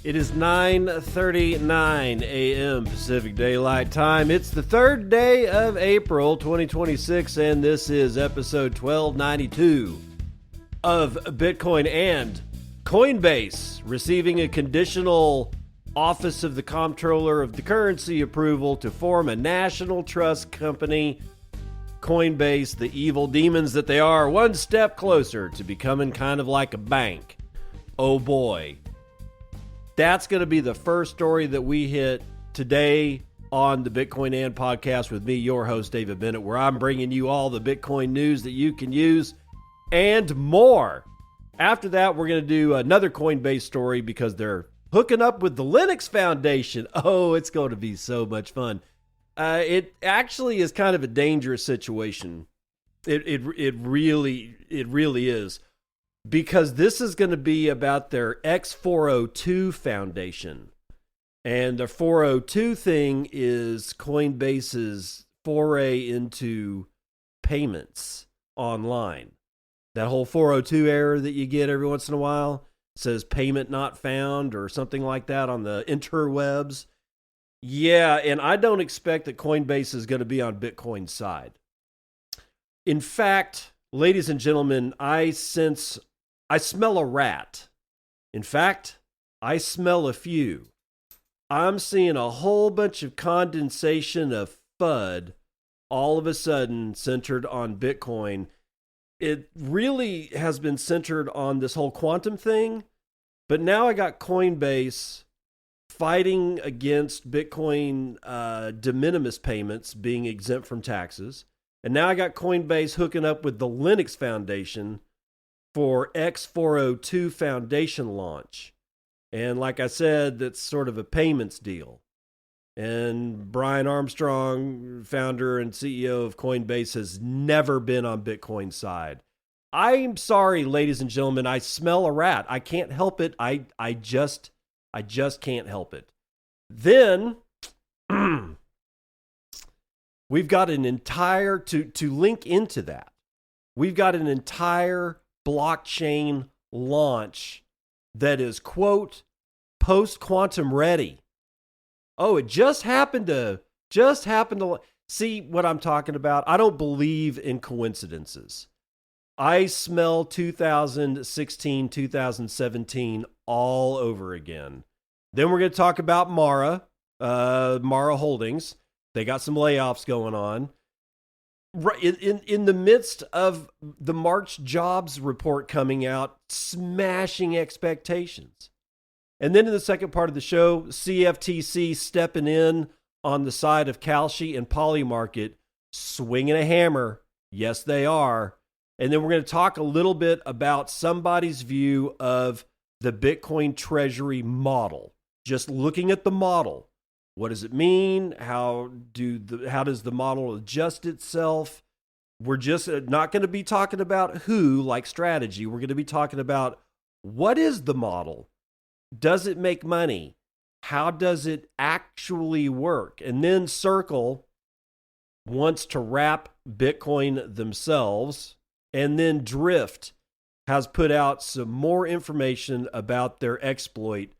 It is 9:39 a.m. Pacific Daylight Time. It's the third day of April 2026, and this is episode 1292 of Bitcoin and Coinbase receiving a conditional Office of the Comptroller of the Currency approval to form a national trust company. Coinbase, the evil demons that they are, one step closer to becoming kind of like a bank. Oh boy. That's going to be the first story that we hit today on the Bitcoin and podcast with me, your host, David Bennett, where I'm bringing you all the Bitcoin news that you can use and more. After that, we're going to do another Coinbase story because they're hooking up with the Linux Foundation. Oh, it's going to be so much fun. It actually is kind of a dangerous situation. It really is. Because this is going to be about their X402 Foundation. And the 402 thing is Coinbase's foray into payments online. That whole 402 error that you get every once in a while says payment not found or something like that on the interwebs. Yeah, and I don't expect that Coinbase is going to be on Bitcoin's side. In fact, ladies and gentlemen, I smell a rat. In fact, I smell a few. I'm seeing a whole bunch of condensation of FUD all of a sudden centered on Bitcoin. It really has been centered on this whole quantum thing, but now I got Coinbase fighting against Bitcoin de minimis payments being exempt from taxes. And now I got Coinbase hooking up with the Linux Foundation for X402 Foundation launch. And like I said, that's sort of a payments deal. And Brian Armstrong, founder and CEO of Coinbase, has never been on Bitcoin's side. I'm sorry, ladies and gentlemen, I smell a rat. I can't help it. I just can't help it. Then we've got an entire, to link into that, we've got an entire blockchain launch that is, quote, post-quantum ready. Oh, it just happened to see what I'm talking about. I don't believe in coincidences. I smell 2016, 2017 all over again. Then we're going to talk about Mara Holdings. They got some layoffs going on. Right in the midst of the March jobs report coming out, smashing expectations. And then in the second part of the show, CFTC stepping in on the side of Kalshi and Polymarket, swinging a hammer. Yes, they are. And then we're going to talk a little bit about somebody's view of the Bitcoin Treasury model. Just looking at the model. What does it mean? How does the model adjust itself? We're just not going to be talking about who, like strategy. We're going to be talking about what is the model? Does it make money? How does it actually work? And then Circle wants to wrap Bitcoin themselves. And then Drift has put out some more information about their exploit.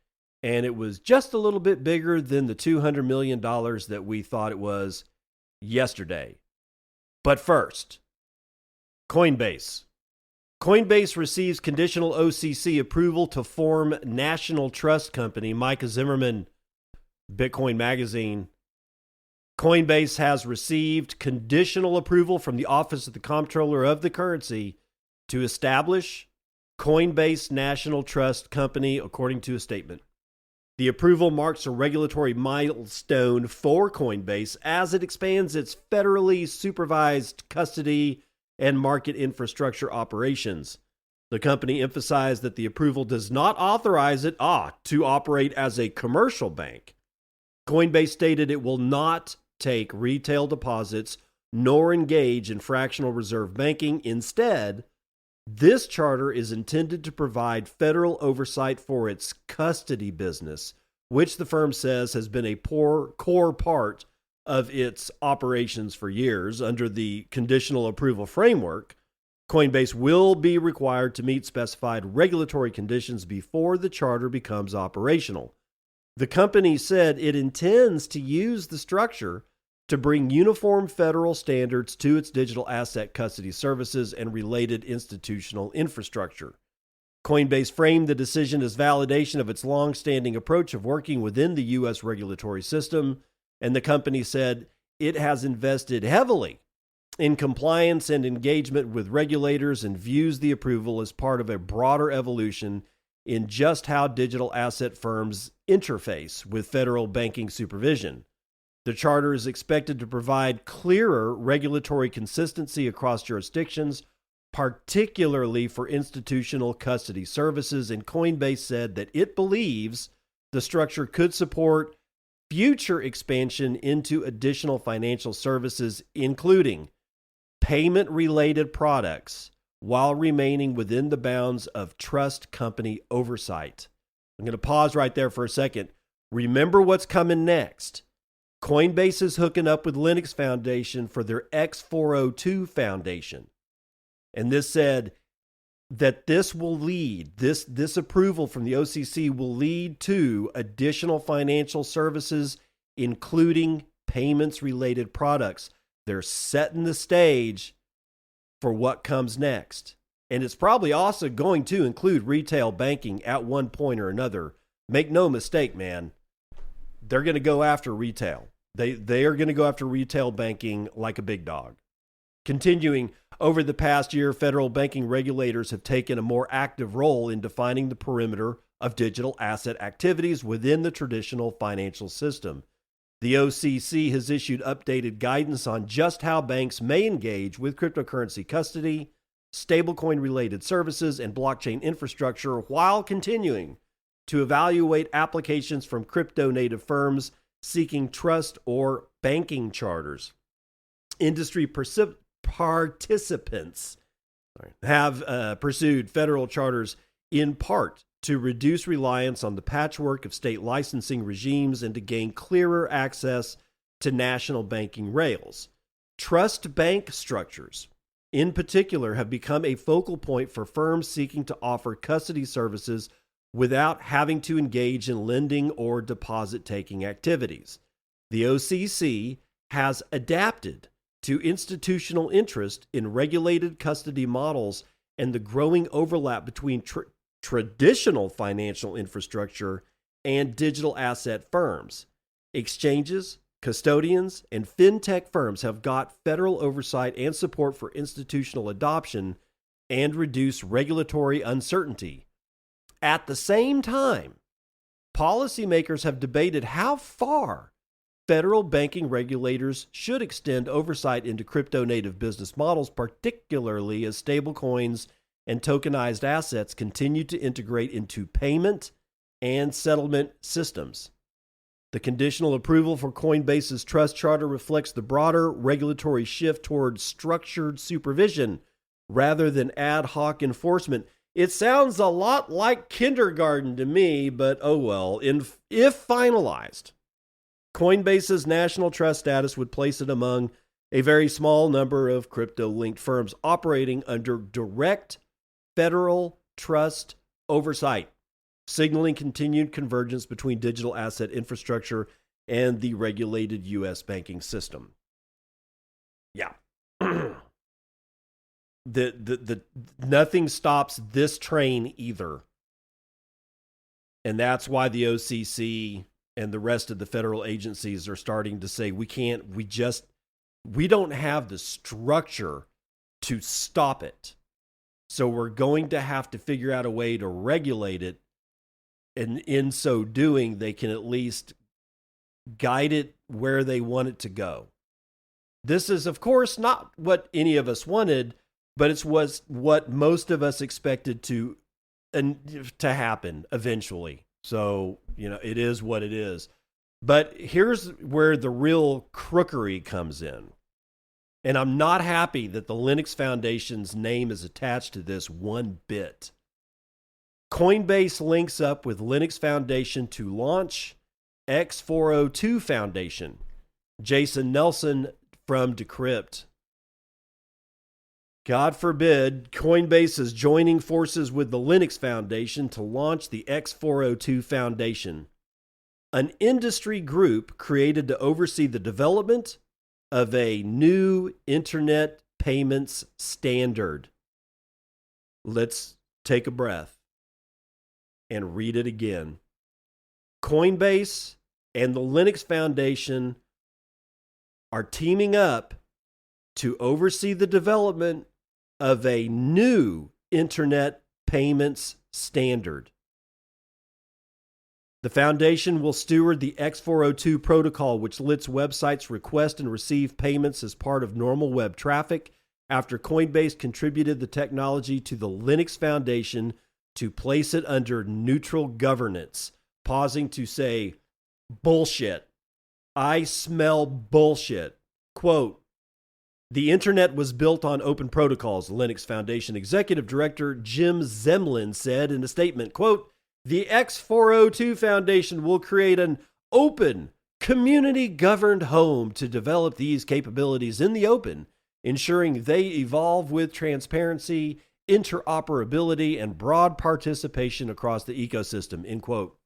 And it was just a little bit bigger than the $200 million that we thought it was yesterday. But first, Coinbase. Coinbase receives conditional OCC approval to form National Trust Company. Micah Zimmerman, Bitcoin Magazine. Coinbase has received conditional approval from the Office of the Comptroller of the Currency to establish Coinbase National Trust Company, according to a statement. The approval marks a regulatory milestone for Coinbase as it expands its federally supervised custody and market infrastructure operations. The company emphasized that the approval does not authorize it to operate as a commercial bank. Coinbase stated it will not take retail deposits nor engage in fractional reserve banking. Instead, this charter is intended to provide federal oversight for its custody business, which the firm says has been a core part of its operations for years. Under the conditional approval framework, Coinbase will be required to meet specified regulatory conditions before the charter becomes operational. The company said it intends to use the structure to bring uniform federal standards to its digital asset custody services and related institutional infrastructure. Coinbase framed the decision as validation of its long-standing approach of working within the U.S. regulatory system, and the company said it has invested heavily in compliance and engagement with regulators and views the approval as part of a broader evolution in just how digital asset firms interface with federal banking supervision. The charter is expected to provide clearer regulatory consistency across jurisdictions, particularly for institutional custody services, and Coinbase said that it believes the structure could support future expansion into additional financial services, including payment-related products, while remaining within the bounds of trust company oversight. I'm going to pause right there for a second. Remember what's coming next. Coinbase is hooking up with Linux Foundation for their X402 Foundation. And this said that this will lead, this approval from the OCC will lead to additional financial services, including payments-related products. They're setting the stage for what comes next. And it's probably also going to include retail banking at one point or another. Make no mistake, man. They're going to go after retail. They are going to go after retail banking like a big dog. Continuing, over the past year, federal banking regulators have taken a more active role in defining the perimeter of digital asset activities within the traditional financial system. The OCC has issued updated guidance on just how banks may engage with cryptocurrency custody, stablecoin-related services, and blockchain infrastructure while continuing to evaluate applications from crypto-native firms seeking trust or banking charters. Industry participants have pursued federal charters in part to reduce reliance on the patchwork of state licensing regimes and to gain clearer access to national banking rails. Trust bank structures, in particular, have become a focal point for firms seeking to offer custody services without having to engage in lending or deposit-taking activities. The OCC has adapted to institutional interest in regulated custody models and the growing overlap between traditional financial infrastructure and digital asset firms. Exchanges, custodians, and fintech firms have got federal oversight and support for institutional adoption and reduce regulatory uncertainty. At the same time, policymakers have debated how far federal banking regulators should extend oversight into crypto-native business models, particularly as stablecoins and tokenized assets continue to integrate into payment and settlement systems. The conditional approval for Coinbase's trust charter reflects the broader regulatory shift towards structured supervision rather than ad hoc enforcement. It sounds a lot like kindergarten to me, but oh well. If finalized, Coinbase's national trust status would place it among a very small number of crypto-linked firms operating under direct federal trust oversight, signaling continued convergence between digital asset infrastructure and the regulated U.S. banking system. Yeah. The nothing stops this train either. And that's why the OCC and the rest of the federal agencies are starting to say we don't have the structure to stop it. So we're going to have to figure out a way to regulate it. And in so doing, they can at least guide it where they want it to go. This is, of course, not what any of us wanted, but it's what most of us expected to happen eventually. So, it is what it is. But here's where the real crookery comes in. And I'm not happy that the Linux Foundation's name is attached to this one bit. Coinbase links up with Linux Foundation to launch X402 Foundation. Jason Nelson from Decrypt. God forbid, Coinbase is joining forces with the Linux Foundation to launch the X402 Foundation, an industry group created to oversee the development of a new internet payments standard. Let's take a breath and read it again. Coinbase and the Linux Foundation are teaming up to oversee the development of a new internet payments standard. The foundation will steward the X402 protocol, which lets websites request and receive payments as part of normal web traffic, after Coinbase contributed the technology to the Linux Foundation to place it under neutral governance. Pausing to say, bullshit. I smell bullshit. Quote, the internet was built on open protocols, Linux Foundation Executive Director Jim Zemlin said in a statement, quote, the X402 Foundation will create an open, community-governed home to develop these capabilities in the open, ensuring they evolve with transparency, interoperability, and broad participation across the ecosystem, end quote.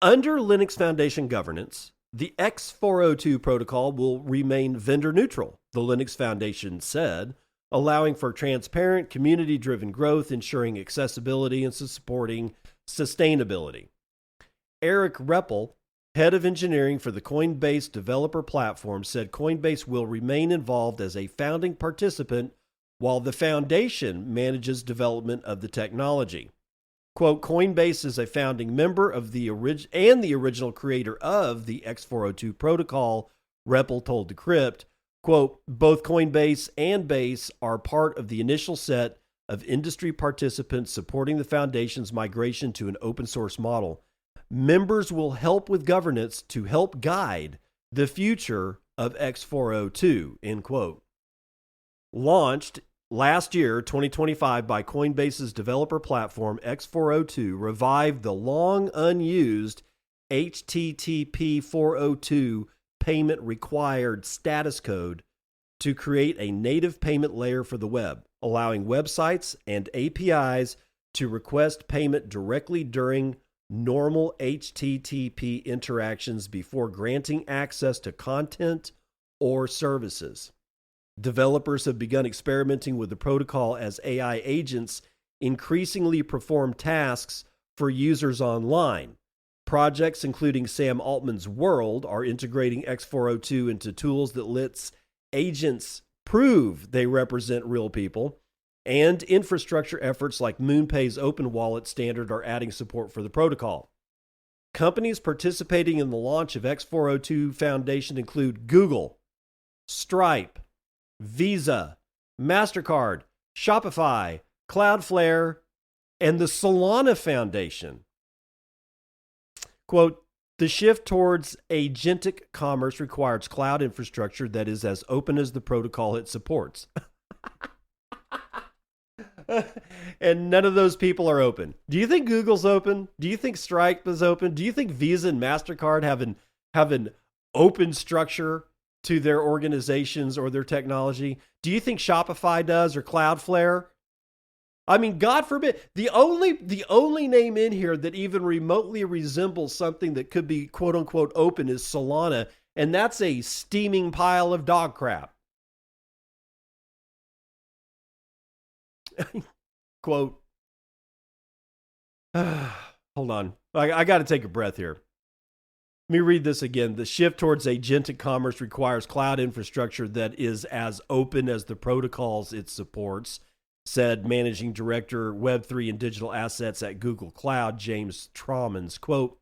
Under Linux Foundation governance, the X402 protocol will remain vendor neutral, the Linux Foundation said, allowing for transparent, community-driven growth, ensuring accessibility and supporting sustainability. Eric Reppel, head of engineering for the Coinbase developer platform, said Coinbase will remain involved as a founding participant while the foundation manages development of the technology. Quote, Coinbase is a founding member of the original creator of the X402 protocol, Reppel told Decrypt. Quote, both Coinbase and Base are part of the initial set of industry participants supporting the foundation's migration to an open source model. Members will help with governance to help guide the future of X402, end quote. Launched last year, 2025, by Coinbase's developer platform, X402 revived the long unused HTTP 402 payment required status code to create a native payment layer for the web, allowing websites and APIs to request payment directly during normal HTTP interactions before granting access to content or services. Developers have begun experimenting with the protocol as AI agents increasingly perform tasks for users online. Projects including Sam Altman's World are integrating X402 into tools that lets agents prove they represent real people, and infrastructure efforts like MoonPay's open wallet standard are adding support for the protocol. Companies participating in the launch of X402 Foundation include Google, Stripe, Visa, MasterCard, Shopify, Cloudflare, and the Solana Foundation. Quote, the shift towards agentic commerce requires cloud infrastructure that is as open as the protocol it supports. And none of those people are open. Do you think Google's open? Do you think Stripe is open? Do you think Visa and MasterCard have an open structure to their organizations or their technology? Do you think Shopify does, or Cloudflare? I mean, God forbid, the only name in here that even remotely resembles something that could be quote unquote open is Solana, and that's a steaming pile of dog crap. Quote, hold on, I got to take a breath here. Let me read this again. The shift towards agentic commerce requires cloud infrastructure that is as open as the protocols it supports, said Managing Director, Web3 and Digital Assets at Google Cloud, James Traumans. Quote,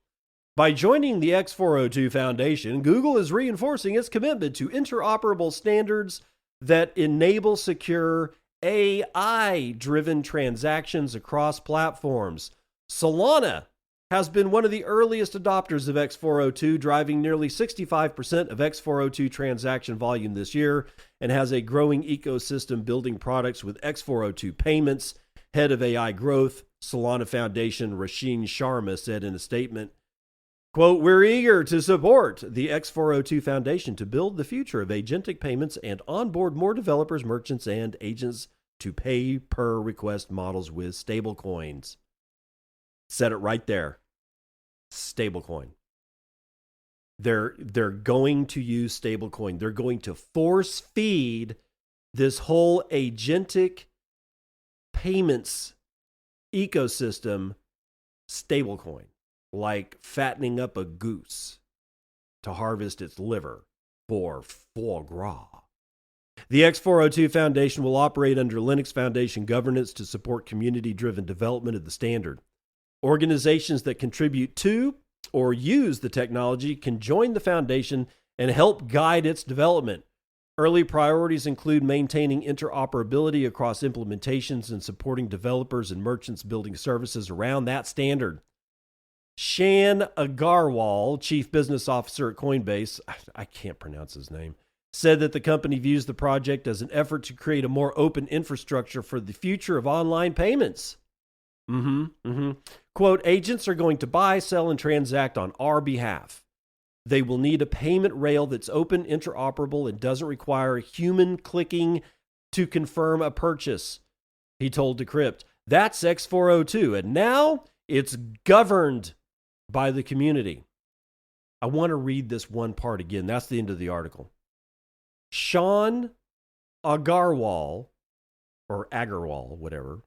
by joining the X402 Foundation, Google is reinforcing its commitment to interoperable standards that enable secure AI-driven transactions across platforms. Solana has been one of the earliest adopters of X402, driving nearly 65% of X402 transaction volume this year, and has a growing ecosystem building products with X402 payments. Head of AI growth, Solana Foundation, Rasheen Sharma, said in a statement. Quote, we're eager to support the X402 Foundation to build the future of agentic payments and onboard more developers, merchants, and agents to pay per request models with stablecoins. Said it right there. Stablecoin. They're going to use stablecoin. They're going to force feed this whole agentic payments ecosystem stablecoin, like fattening up a goose to harvest its liver for foie gras. The X402 Foundation will operate under Linux Foundation governance to support community-driven development of the standard. Organizations that contribute to or use the technology can join the foundation and help guide its development. Early priorities include maintaining interoperability across implementations and supporting developers and merchants building services around that standard. Shan Agarwal, Chief Business Officer at Coinbase, I can't pronounce his name, said that the company views the project as an effort to create a more open infrastructure for the future of online payments. Quote, agents are going to buy, sell, and transact on our behalf. They will need a payment rail that's open, interoperable, and doesn't require human clicking to confirm a purchase, he told Decrypt. That's X402, and now it's governed by the community. I want to read this one part again. That's the end of the article. Sean Agarwal, or Agarwal, whatever,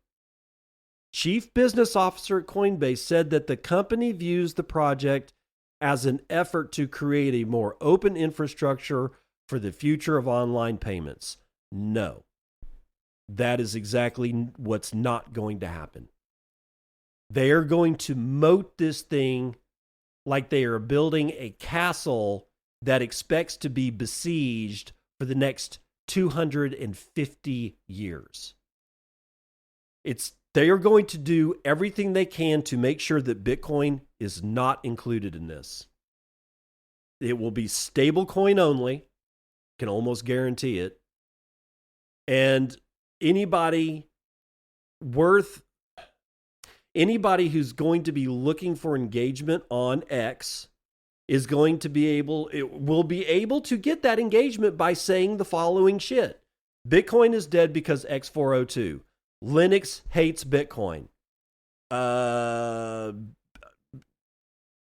Chief Business Officer at Coinbase, said that the company views the project as an effort to create a more open infrastructure for the future of online payments. No, that is exactly what's not going to happen. They are going to moat this thing like they are building a castle that expects to be besieged for the next 250 years. They are going to do everything they can to make sure that Bitcoin is not included in this. It will be stablecoin only. Can almost guarantee it. And anybody who's going to be looking for engagement on X will be able to get that engagement by saying the following shit. Bitcoin is dead because X402. Linux hates Bitcoin.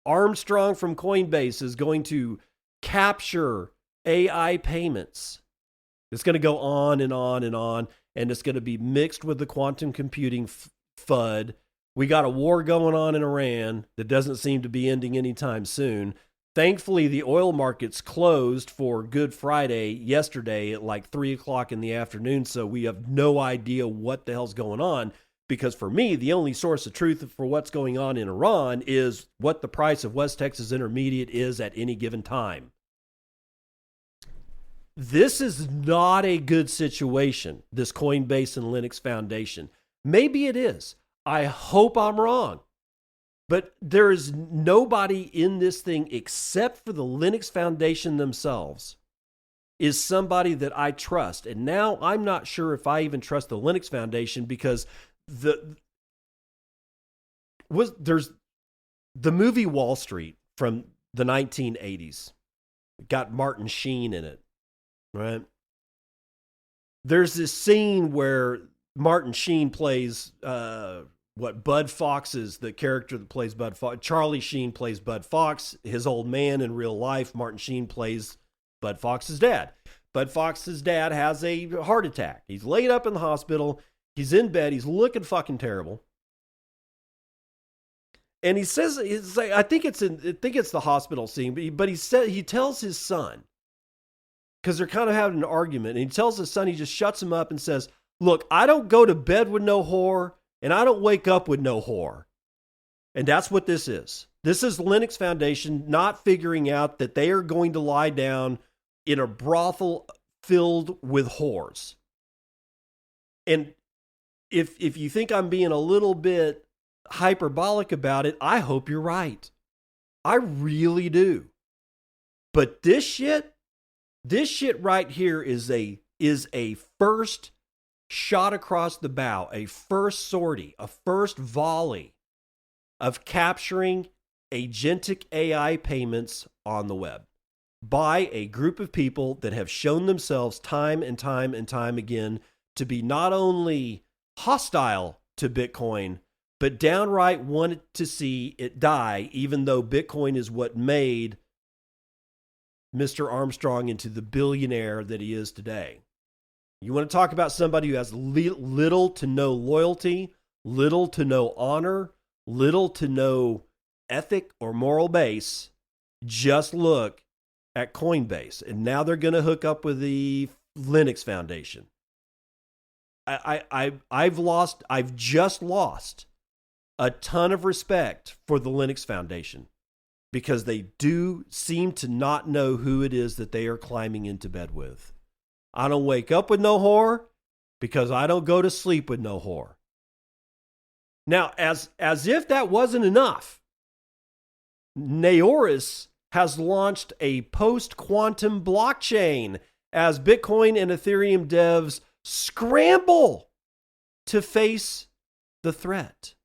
Armstrong from Coinbase is going to capture AI payments. It's going to go on and on and on, and it's going to be mixed with the quantum computing FUD. We got a war going on in Iran that doesn't seem to be ending anytime soon. Thankfully, the oil markets closed for Good Friday yesterday at like 3 o'clock in the afternoon, so we have no idea what the hell's going on, because for me, the only source of truth for what's going on in Iran is what the price of West Texas Intermediate is at any given time. This is not a good situation, this Coinbase and Linux Foundation. Maybe it is. I hope I'm wrong. But there is nobody in this thing except for the Linux Foundation themselves is somebody that I trust. And now I'm not sure if I even trust the Linux Foundation, because there's the movie Wall Street from the 1980s. It got Martin Sheen in it, right? There's this scene where Martin Sheen plays Bud Fox is the character that plays Bud Fox. Charlie Sheen plays Bud Fox, his old man in real life. Martin Sheen plays Bud Fox's dad. Bud Fox's dad has a heart attack. He's laid up in the hospital. He's in bed. He's looking fucking terrible. And he says, I think it's the hospital scene, but he tells his son, because they're kind of having an argument, and he tells his son, he just shuts him up and says, look, I don't go to bed with no whore, and I don't wake up with no whore. And that's what this is. This is Linux Foundation not figuring out that they are going to lie down in a brothel filled with whores. And if you think I'm being a little bit hyperbolic about it, I hope you're right. I really do. But this shit right here is a first shot across the bow, a first sortie, a first volley of capturing agentic AI payments on the web by a group of people that have shown themselves time and time and time again to be not only hostile to Bitcoin, but downright wanted to see it die, even though Bitcoin is what made Mr. Armstrong into the billionaire that he is today. You want to talk about somebody who has little to no loyalty, little to no honor, little to no ethic or moral base? Just look at Coinbase. And now they're going to hook up with the Linux Foundation. I've just lost a ton of respect for the Linux Foundation because they do seem to not know who it is that they are climbing into bed with. I don't wake up with no whore because I don't go to sleep with no whore. Now, as if that wasn't enough, Naoris has launched a post-quantum blockchain as Bitcoin and Ethereum devs scramble to face the threat.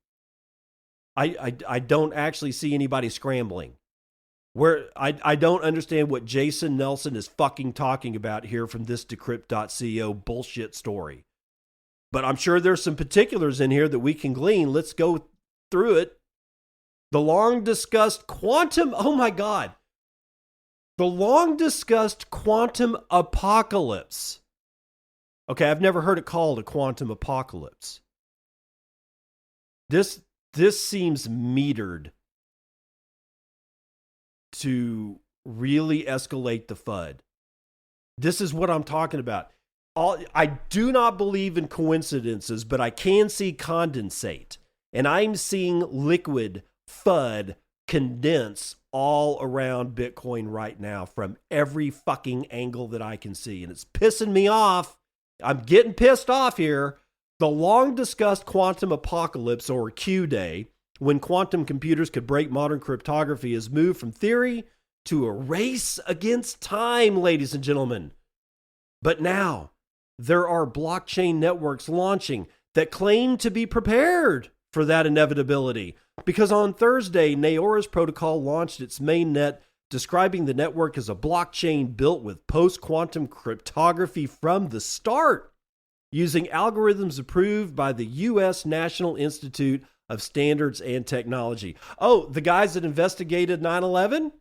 I don't actually see anybody scrambling. I don't understand what Jason Nelson is fucking talking about here from this decrypt.co bullshit story. But I'm sure there's some particulars in here that we can glean. Let's go through it. The long discussed quantum, oh my God. The long discussed quantum apocalypse. Okay, I've never heard it called a quantum apocalypse. This seems metered to really escalate the FUD. This is what I'm talking about. I do not believe in coincidences, but I can see condensate. And I'm seeing liquid FUD condense all around Bitcoin right now from every fucking angle that I can see. And it's pissing me off. I'm getting pissed off here. The long discussed quantum apocalypse, or Q Day, when quantum computers could break modern cryptography, has moved from theory to a race against time, ladies and gentlemen. But now there are blockchain networks launching that claim to be prepared for that inevitability. Because on Thursday, Naoris protocol launched its mainnet, describing the network as a blockchain built with post-quantum cryptography from the start, using algorithms approved by the U.S. National Institute of Standards and Technology. Oh, the guys that investigated 9/11?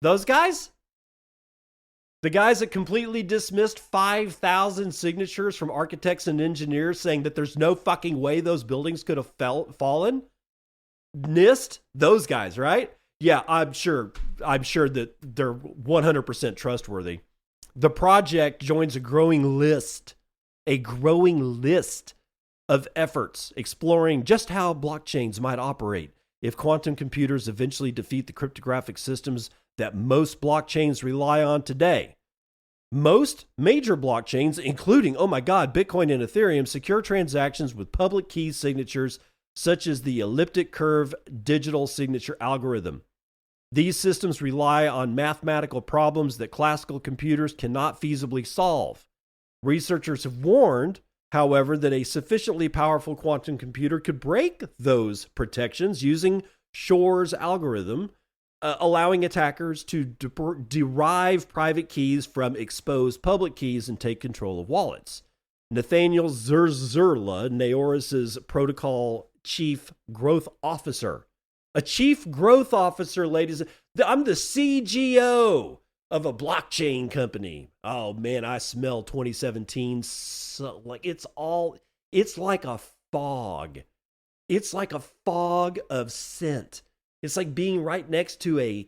Those guys? The guys that completely dismissed 5,000 signatures from architects and engineers saying that there's no fucking way those buildings could have fallen? NIST? Those guys, right? Yeah, I'm sure that they're 100% trustworthy. The project joins a growing list of efforts exploring just how blockchains might operate if quantum computers eventually defeat the cryptographic systems that most blockchains rely on today. Most major blockchains, including, oh my God, Bitcoin and Ethereum, secure transactions with public key signatures such as the elliptic curve digital signature algorithm. These systems rely on mathematical problems that classical computers cannot feasibly solve. Researchers have warned, however, that a sufficiently powerful quantum computer could break those protections using Shor's algorithm, allowing attackers to derive private keys from exposed public keys and take control of wallets. Nathaniel Zerzurla, Naoris's protocol chief growth officer. A chief growth officer, ladies. I'm the CGO of a blockchain company. Oh man, I smell 2017. So, like it's like a fog. It's like a fog of scent. It's like being right next to a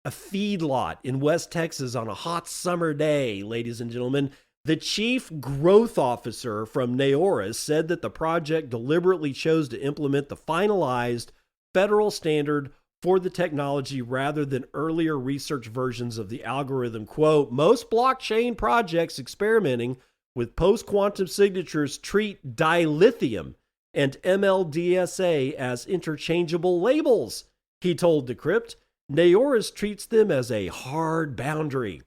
feedlot in West Texas on a hot summer day, ladies and gentlemen. The chief growth officer from Naoris said that the project deliberately chose to implement the finalized federal standard for the technology rather than earlier research versions of the algorithm. Quote, most blockchain projects experimenting with post-quantum signatures treat dilithium and MLDSA as interchangeable labels, he told Decrypt. Naoris treats them as a hard boundary.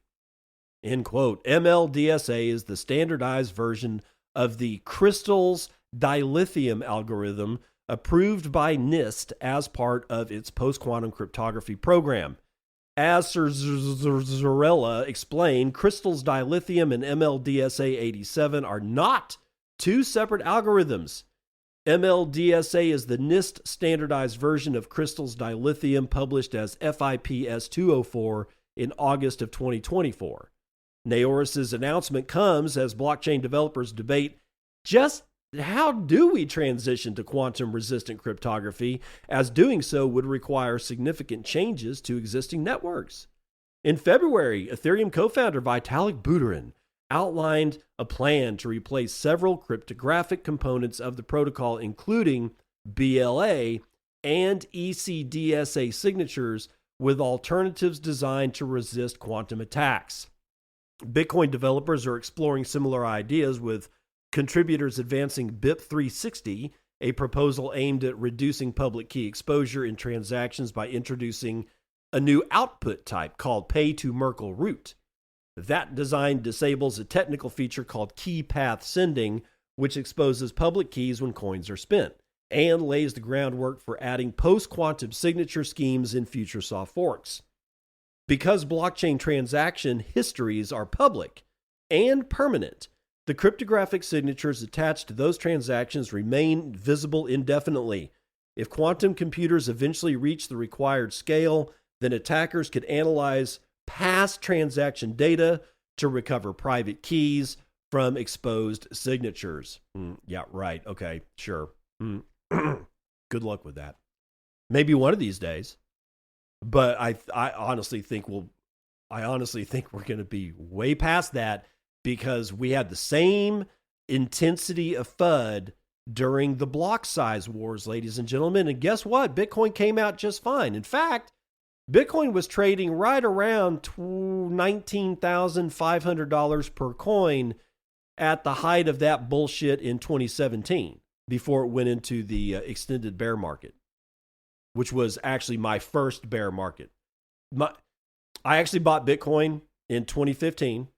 End quote. MLDSA is the standardized version of the crystals dilithium algorithm, approved by NIST as part of its post-quantum cryptography program. As Sir Zarella explained, crystals dilithium and MLDSA-87 are not two separate algorithms. MLDSA is the NIST standardized version of crystals dilithium published as FIPS 204 in August of 2024. Naoris' announcement comes as blockchain developers debate just how do we transition to quantum-resistant cryptography, as doing so would require significant changes to existing networks. In February, Ethereum co-founder Vitalik Buterin outlined a plan to replace several cryptographic components of the protocol, including BLA and ECDSA signatures, with alternatives designed to resist quantum attacks. Bitcoin developers are exploring similar ideas, with contributors advancing BIP360, a proposal aimed at reducing public key exposure in transactions by introducing a new output type called pay-to-Merkle root. That design disables a technical feature called key path sending, which exposes public keys when coins are spent, and lays the groundwork for adding post-quantum signature schemes in future soft forks. Because blockchain transaction histories are public and permanent, the cryptographic signatures attached to those transactions remain visible indefinitely. If quantum computers eventually reach the required scale, then attackers could analyze past transaction data to recover private keys from exposed signatures. Yeah, right. Okay, sure. Good luck with that. Maybe one of these days. But I honestly think we're going to be way past that, because we had the same intensity of FUD during the block size wars, ladies and gentlemen. And guess what? Bitcoin came out just fine. In fact, Bitcoin was trading right around $19,500 per coin at the height of that bullshit in 2017, before it went into the extended bear market, which was actually my first bear market. I actually bought Bitcoin in 2015,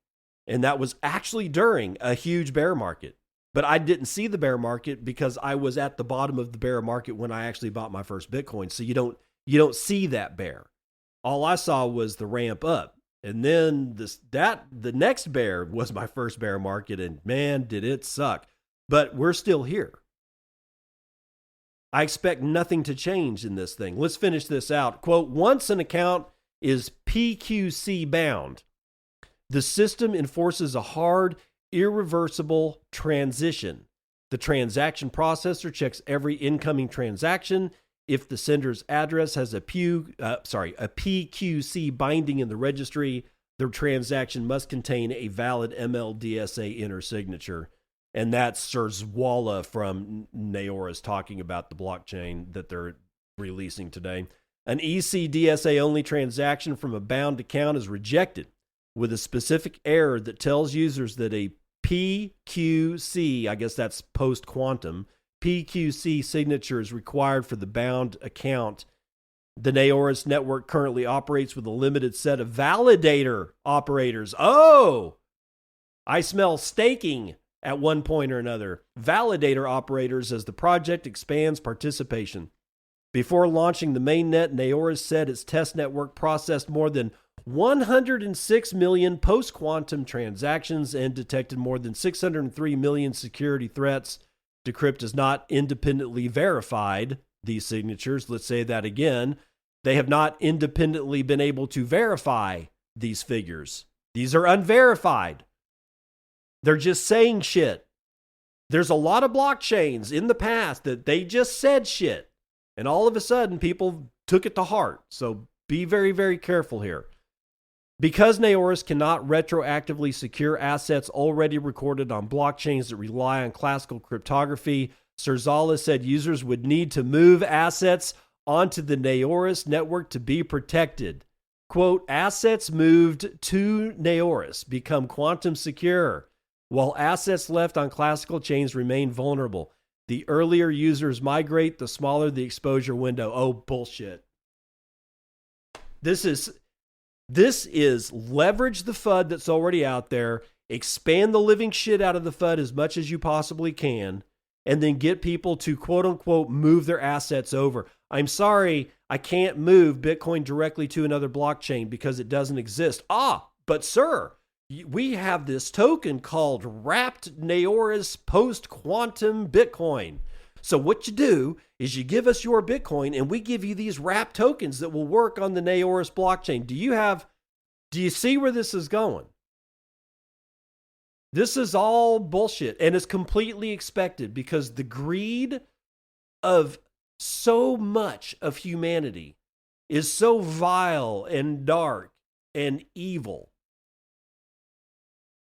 and that was actually during a huge bear market. But I didn't see the bear market because I was at the bottom of the bear market when I actually bought my first Bitcoin. So you don't see that bear. All I saw was the ramp up. And then the next bear was my first bear market, and man, did it suck. But we're still here. I expect nothing to change in this thing. Let's finish this out. Quote, once an account is PQC bound, the system enforces a hard, irreversible transition. The transaction processor checks every incoming transaction. If the sender's address has a PQC binding in the registry, the transaction must contain a valid MLDSA inner signature. And that's Sir Zwala from Naoris talking about the blockchain that they're releasing today. An ECDSA only transaction from a bound account is rejected with a specific error that tells users that a PQC, I guess that's post-quantum, PQC signature is required for the bound account. The Naoris network currently operates with a limited set of validator operators. Oh, I smell staking at one point or another. Validator operators as the project expands participation. Before launching the mainnet, Naoris said its test network processed more than 106 million post-quantum transactions and detected more than 603 million security threats. Decrypt has not independently verified these signatures. Let's say that again. They have not independently been able to verify these figures. These are unverified. They're just saying shit. There's a lot of blockchains in the past that they just said shit, and all of a sudden people took it to heart. So be very, very careful here. Because Naoris cannot retroactively secure assets already recorded on blockchains that rely on classical cryptography, Sir Zwala said users would need to move assets onto the Naoris network to be protected. Quote, assets moved to Naoris become quantum secure, while assets left on classical chains remain vulnerable. The earlier users migrate, the smaller the exposure window. Oh, bullshit. This is leverage the FUD that's already out there, expand the living shit out of the FUD as much as you possibly can, and then get people to quote unquote move their assets over. I'm sorry, I can't move Bitcoin directly to another blockchain because it doesn't exist. But sir, we have this token called wrapped Naoris post-quantum Bitcoin. So what you do is you give us your Bitcoin and we give you these wrapped tokens that will work on the Naoris blockchain. Do you see where this is going? This is all bullshit and it's completely expected because the greed of so much of humanity is so vile and dark and evil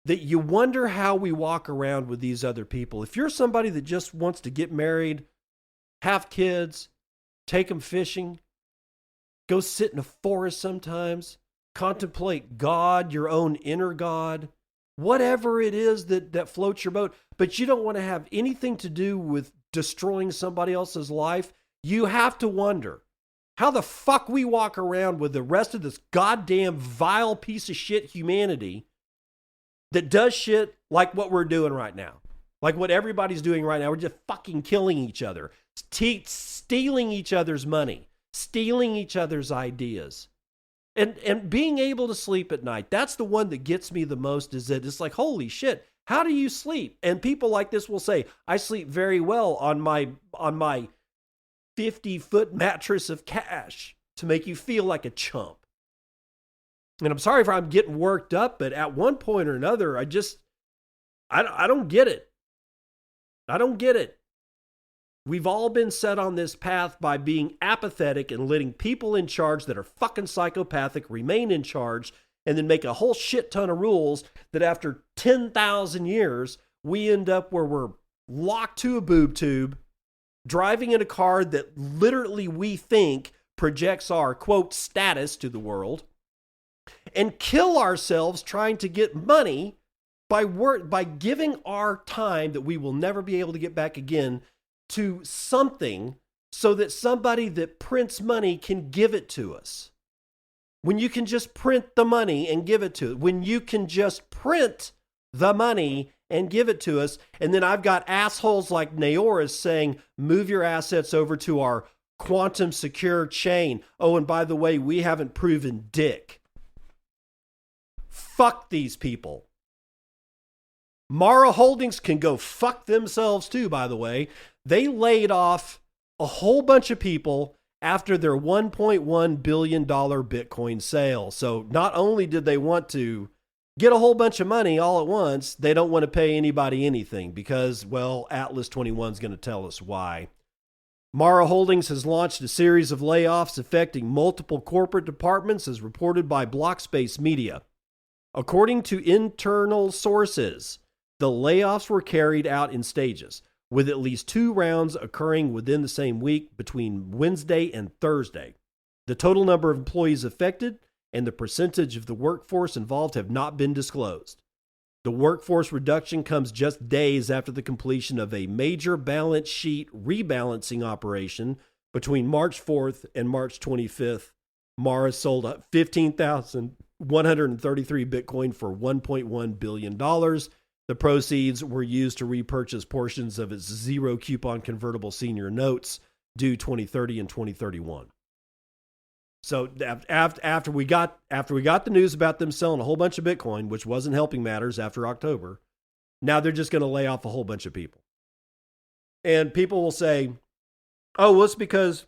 that you wonder how we walk around with these other people. If you're somebody that just wants to get married, have kids, take them fishing, go sit in a forest sometimes, contemplate God, your own inner God, whatever it is that floats your boat, but you don't want to have anything to do with destroying somebody else's life, you have to wonder how the fuck we walk around with the rest of this goddamn vile piece of shit humanity that does shit like what we're doing right now. Like what everybody's doing right now. We're just fucking killing each other, stealing each other's money, stealing each other's ideas. And being able to sleep at night, that's the one that gets me the most, is that it's like, holy shit, how do you sleep? And people like this will say, I sleep very well on my 50-foot mattress of cash to make you feel like a chump. And I'm sorry if I'm getting worked up, but at one point or another, I don't get it. I don't get it. We've all been set on this path by being apathetic and letting people in charge that are fucking psychopathic remain in charge and then make a whole shit ton of rules that after 10,000 years, we end up where we're locked to a boob tube, driving in a car that literally we think projects our, quote, status to the world, and kill ourselves trying to get money by giving our time that we will never be able to get back again to something so that somebody that prints money can give it to us. When you can just print the money and give it to it. When you can just print the money and give it to us. And then I've got assholes like Naoris saying, move your assets over to our quantum secure chain. Oh, and by the way, we haven't proven dick. Fuck these people. Mara Holdings can go fuck themselves too, by the way. They laid off a whole bunch of people after their $1.1 billion Bitcoin sale. So not only did they want to get a whole bunch of money all at once, they don't want to pay anybody anything because, well, Atlas 21 is going to tell us why. Mara Holdings has launched a series of layoffs affecting multiple corporate departments as reported by Blockspace Media. According to internal sources, the layoffs were carried out in stages, with at least 2 rounds occurring within the same week between Wednesday and Thursday. The total number of employees affected and the percentage of the workforce involved have not been disclosed. The workforce reduction comes just days after the completion of a major balance sheet rebalancing operation between March 4th and March 25th. Mara sold 15,133 Bitcoin for $1.1 billion. The proceeds were used to repurchase portions of its zero coupon convertible senior notes due 2030 and 2031. So after we got the news about them selling a whole bunch of Bitcoin, which wasn't helping matters after October, now they're just going to lay off a whole bunch of people. And people will say, oh, well, it's because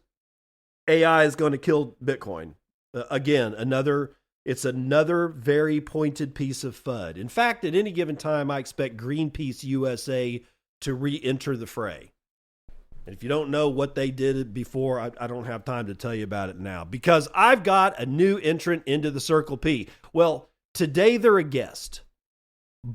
AI is going to kill Bitcoin. Again, it's another very pointed piece of FUD. In fact, at any given time, I expect Greenpeace USA to re-enter the fray. And if you don't know what they did before, I don't have time to tell you about it now because I've got a new entrant into the Circle P. Well, today they're a guest.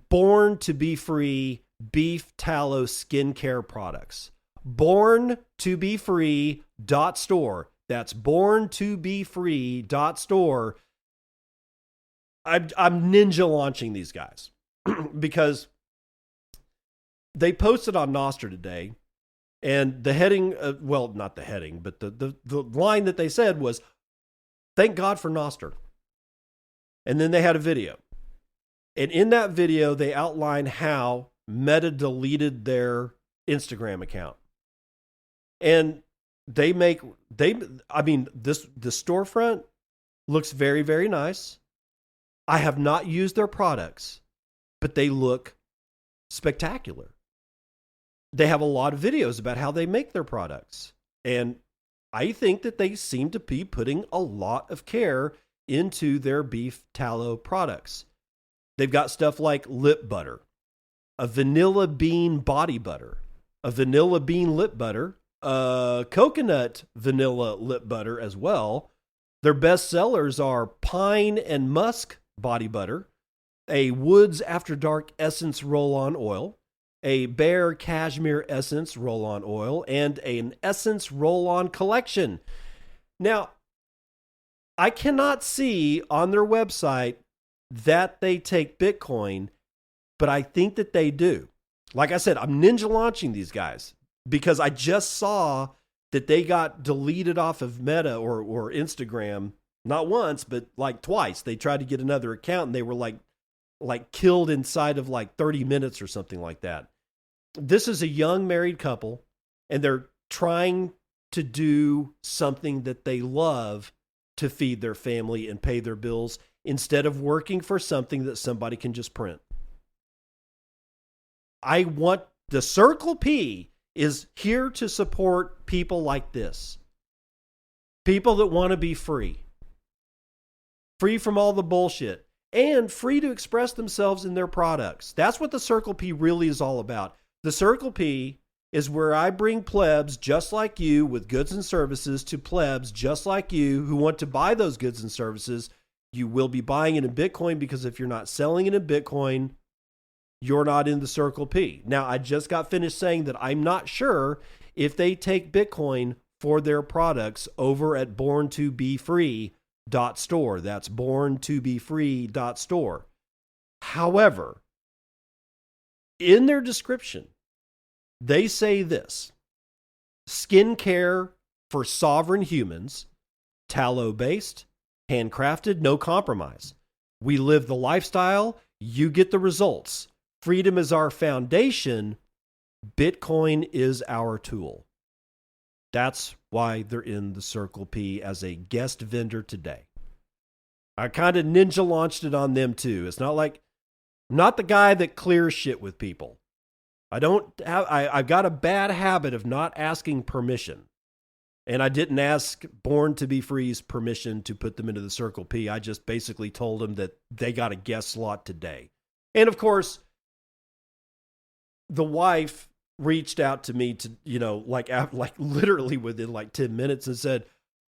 Born to be Free beef tallow skincare products. Born to be Free.store. That's born to be Free.store. I'm ninja launching these guys because they posted on Nostr today. And the heading, well, not the heading, but the line that they said was, thank God for Nostr. And then they had a video. And in that video, they outlined how Meta deleted their Instagram account. And the storefront looks very, very nice. I have not used their products, but they look spectacular. They have a lot of videos about how they make their products. And I think that they seem to be putting a lot of care into their beef tallow products. They've got stuff like lip butter, a vanilla bean body butter, a vanilla bean lip butter, coconut vanilla lip butter as well. Their best sellers are pine and musk body butter, a Woods After Dark Essence roll-on oil, a Bear Cashmere Essence roll-on oil, and an Essence roll-on collection. Now, I cannot see on their website that they take Bitcoin, but I think that they do. Like I said, I'm ninja launching these guys because I just saw that they got deleted off of Meta or Instagram, not once, but like twice. They tried to get another account and they were like killed inside of like 30 minutes or something like that. This is a young married couple and they're trying to do something that they love to feed their family and pay their bills instead of working for something that somebody can just print. I want the Circle P is here to support people like this. People that want to be free. Free from all the bullshit. And free to express themselves in their products. That's what the Circle P really is all about. The Circle P is where I bring plebs just like you with goods and services to plebs just like you who want to buy those goods and services. You will be buying it in Bitcoin because if you're not selling it in Bitcoin, you're not in the Circle P. Now, I just got finished saying that I'm not sure if they take Bitcoin for their products over at borntobefree.store. That's borntobefree.store. However, in their description, they say this: skincare for sovereign humans, tallow-based, handcrafted, no compromise. We live the lifestyle, you get the results. Freedom is our foundation. Bitcoin is our tool. That's why they're in the Circle P as a guest vendor today. I kind of ninja launched it on them too. It's not like, I'm not the guy that clears shit with people. I've got a bad habit of not asking permission. And I didn't ask Born to Be Free's permission to put them into the Circle P. I just basically told them that they got a guest slot today. And of course, the wife reached out to me to, like literally within like 10 minutes and said,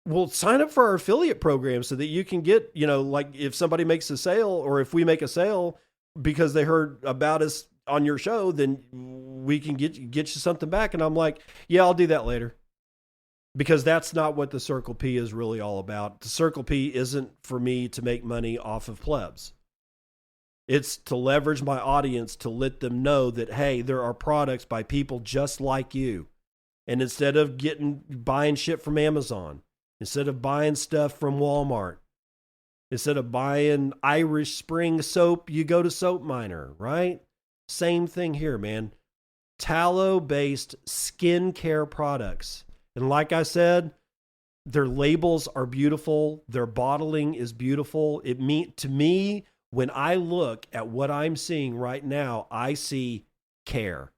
well, sign up for our affiliate program so that you can get, like if somebody makes a sale or if we make a sale because they heard about us on your show, then we can get you something back. And I'm like, yeah, I'll do that later. Because that's not what the Circle P is really all about. The Circle P isn't for me to make money off of plebs. It's to leverage my audience to let them know that, hey, there are products by people just like you. And instead of buying shit from Amazon, instead of buying stuff from Walmart, instead of buying Irish Spring soap, you go to Soap Miner, right? Same thing here, man. Tallow-based skincare products. And like I said, their labels are beautiful. Their bottling is beautiful. To me, when I look at what I'm seeing right now, I see care.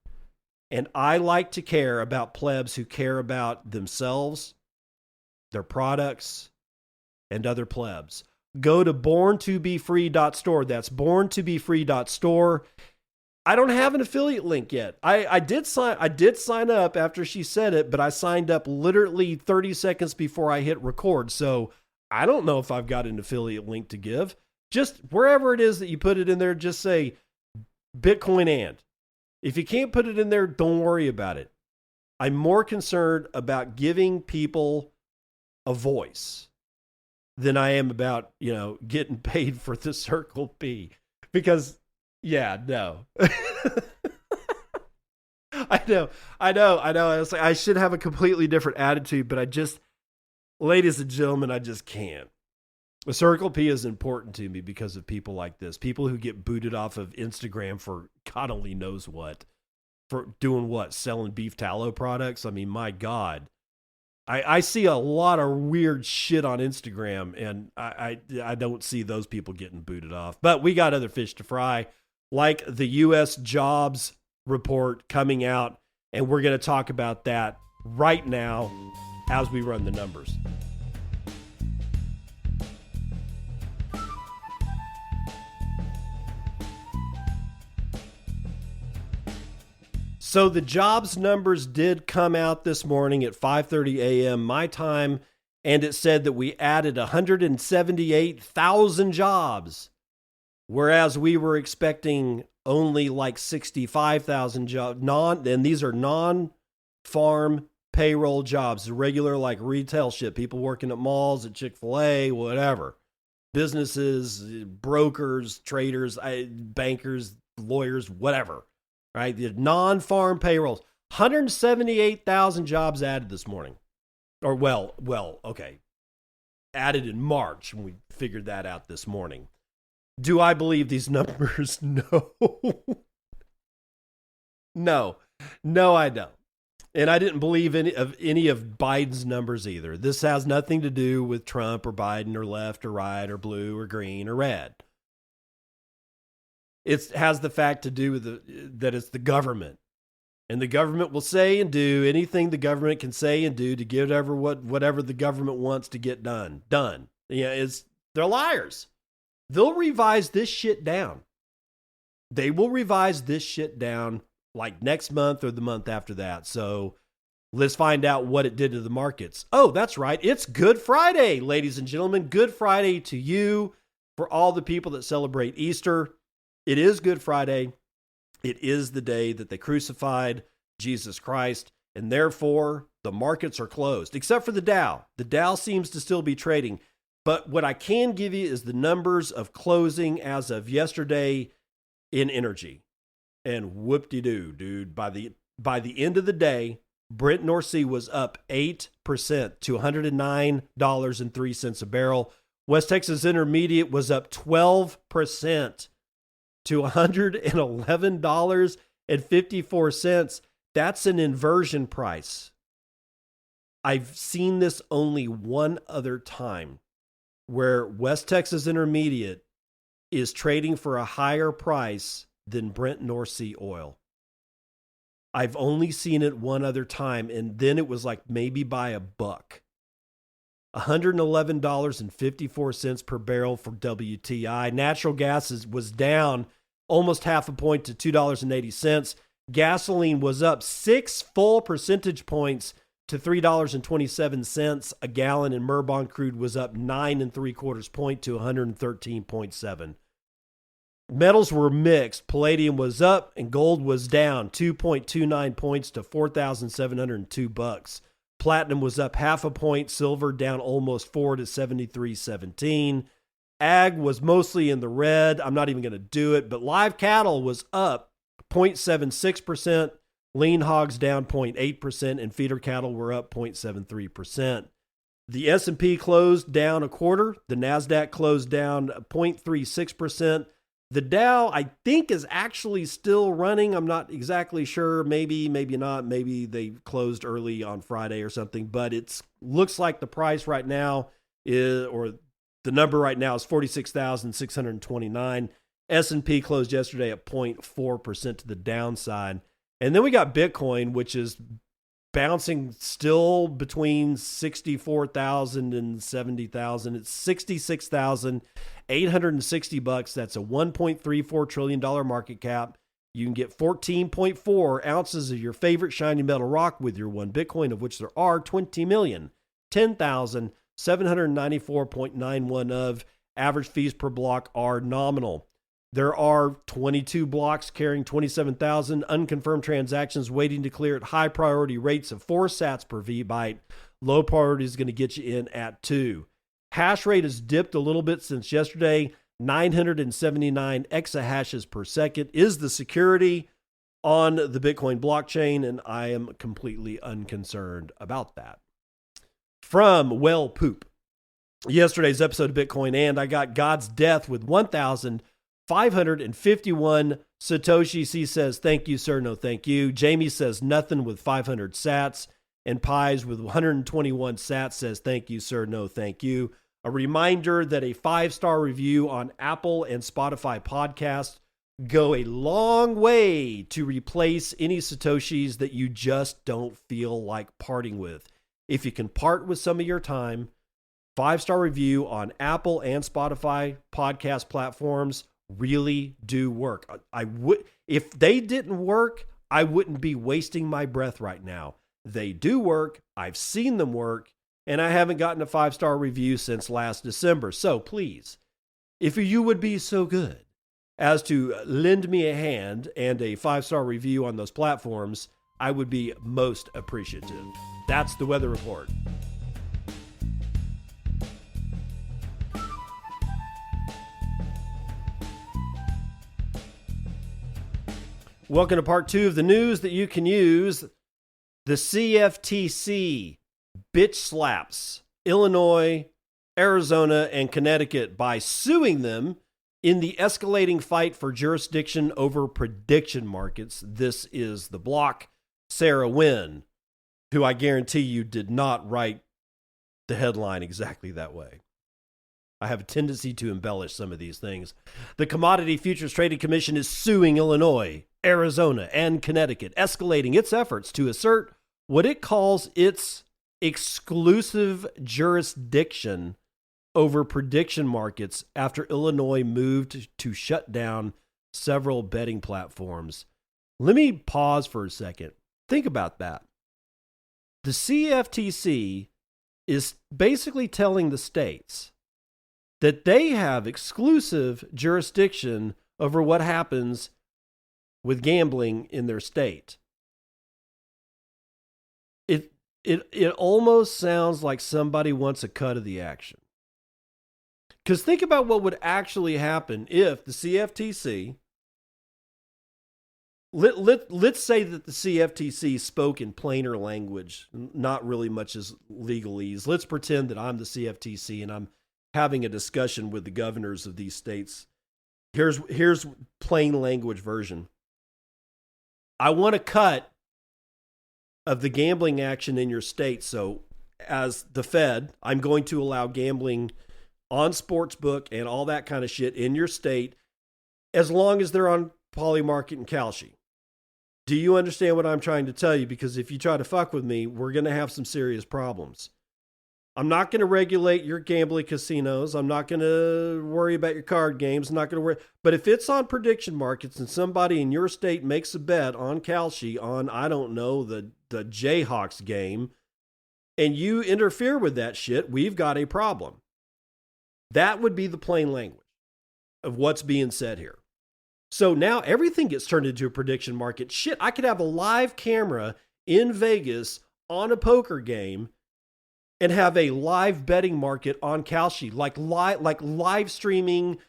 And I like to care about plebs who care about themselves, their products, and other plebs. Go to borntobefree.store. That's borntobefree.store. I don't have an affiliate link yet. I did sign up after she said it, but I signed up literally 30 seconds before I hit record. So I don't know if I've got an affiliate link to give. Just wherever it is that you put it in there, just say Bitcoin and. If you can't put it in there, don't worry about it. I'm more concerned about giving people a voice than I am about, getting paid for the Circle P. Because, yeah, no. I know. I should have a completely different attitude, but ladies and gentlemen, I just can't. The Circle P is important to me because of people like this. People who get booted off of Instagram for God only knows what. For doing what? Selling beef tallow products? I mean, my God. I see a lot of weird shit on Instagram, and I don't see those people getting booted off. But we got other fish to fry, like the U.S. jobs report coming out, and we're going to talk about that right now as we run the numbers. So the jobs numbers did come out this morning at 5:30 a.m. my time, and it said that we added 178,000 jobs, whereas we were expecting only like 65,000 jobs. And these are non-farm payroll jobs, regular like retail shit, people working at malls, at Chick-fil-A, whatever, businesses, brokers, traders, bankers, lawyers, whatever. Right, the non-farm payrolls, 178,000 jobs added this morning, or okay, added in March, and we figured that out this morning. Do I believe these numbers? No, no, I don't, and I didn't believe any of Biden's numbers either. This has nothing to do with Trump or Biden or left or right or blue or green or red. It has the fact to do with that it's the government, and the government will say and do anything the government can say and do to get whatever the government wants to get done. Yeah, they're liars. They'll revise this shit down. They will revise this shit down like next month or the month after that. So let's find out what it did to the markets. Oh, that's right. It's Good Friday, ladies and gentlemen. Good Friday to you, for all the people that celebrate Easter. It is Good Friday. It is the day that they crucified Jesus Christ, and therefore the markets are closed, except for the Dow. The Dow seems to still be trading. But what I can give you is the numbers of closing as of yesterday in energy. And whoop-de-doo, dude. By the end of the day, Brent North Sea was up 8% to $109.03 a barrel. West Texas Intermediate was up 12% to $111.54. That's an inversion price. I've seen this only one other time where West Texas Intermediate is trading for a higher price than Brent North Sea oil. I've only seen it one other time, and then it was like maybe by $1. $111.54 per barrel for WTI. Natural gas was down almost half a point to $2.80. Gasoline was up 6 full percentage points to $3.27 a gallon, and Murban crude was up 9 3/4 point to 113.7. Metals were mixed. Palladium was up and gold was down 2.29 points to $4,702. Platinum was up half a point. Silver down almost 4 to 73.17. Ag was mostly in the red. I'm not even going to do it, but live cattle was up 0.76%. Lean hogs down 0.8%, and feeder cattle were up 0.73%. The S&P closed down 1/4. The NASDAQ closed down 0.36%. The Dow, I think, is actually still running. I'm not exactly sure. Maybe, maybe not. Maybe they closed early on Friday or something. But it looks like the price right now the number right now is 46,629. S&P closed yesterday at 0.4% to the downside. And then we got Bitcoin, which is bouncing still between 64,000 and 70,000. It's $66,860. That's a $1.34 trillion market cap. You can get 14.4 ounces of your favorite shiny metal rock with your one Bitcoin, of which there are 20 million. 10,794.91 of. Average fees per block are nominal. There are 22 blocks carrying 27,000 unconfirmed transactions waiting to clear at high priority rates of 4 sats per VByte. Low priority is going to get you in at 2. Hash rate has dipped a little bit since yesterday. 979 exahashes per second is the security on the Bitcoin blockchain, and I am completely unconcerned about that. From Well Poop, yesterday's episode of Bitcoin, and I got God's death with 1,551 Satoshi C says, thank you, sir. No, thank you. Jamie says, nothing with 500 sats. And Pies with 121 sats says, thank you, sir. No, thank you. A reminder that a 5-star review on Apple and Spotify podcasts go a long way to replace any Satoshis that you just don't feel like parting with. If you can part with some of your time, 5-star review on Apple and Spotify podcast platforms really do work. If they didn't work, I wouldn't be wasting my breath right now. They do work. I've seen them work, and I haven't gotten a 5-star review since last December. So please, if you would be so good as to lend me a hand and a 5-star review on those platforms, I would be most appreciative. That's the weather report. Welcome to part 2 of the news that you can use. The CFTC bitch slaps Illinois, Arizona, and Connecticut by suing them in the escalating fight for jurisdiction over prediction markets. This is the block. Sarah Wynn, who I guarantee you did not write the headline exactly that way. I have a tendency to embellish some of these things. The Commodity Futures Trading Commission is suing Illinois, Arizona, and Connecticut, escalating its efforts to assert what it calls its exclusive jurisdiction over prediction markets after Illinois moved to shut down several betting platforms. Let me pause for a second. Think about that. The CFTC is basically telling the states that they have exclusive jurisdiction over what happens with gambling in their state. It almost sounds like somebody wants a cut of the action. Because think about what would actually happen if the CFTC, let's say that the CFTC spoke in plainer language, not really much as legalese. Let's pretend that I'm the CFTC and I'm having a discussion with the governors of these states. Here's plain language version. I want a cut of the gambling action in your state. So as the Fed, I'm going to allow gambling on sportsbook and all that kind of shit in your state as long as they're on Polymarket and Kalshi. Do you understand what I'm trying to tell you? Because if you try to fuck with me, we're going to have some serious problems. I'm not going to regulate your gambling casinos. I'm not going to worry about your card games. I'm not going to worry. But if it's on prediction markets and somebody in your state makes a bet on Kalshi on, I don't know, the Jayhawks game, and you interfere with that shit, we've got a problem. That would be the plain language of what's being said here. So now everything gets turned into a prediction market. Shit, I could have a live camera in Vegas on a poker game and have a live betting market on Kalshi, like live streaming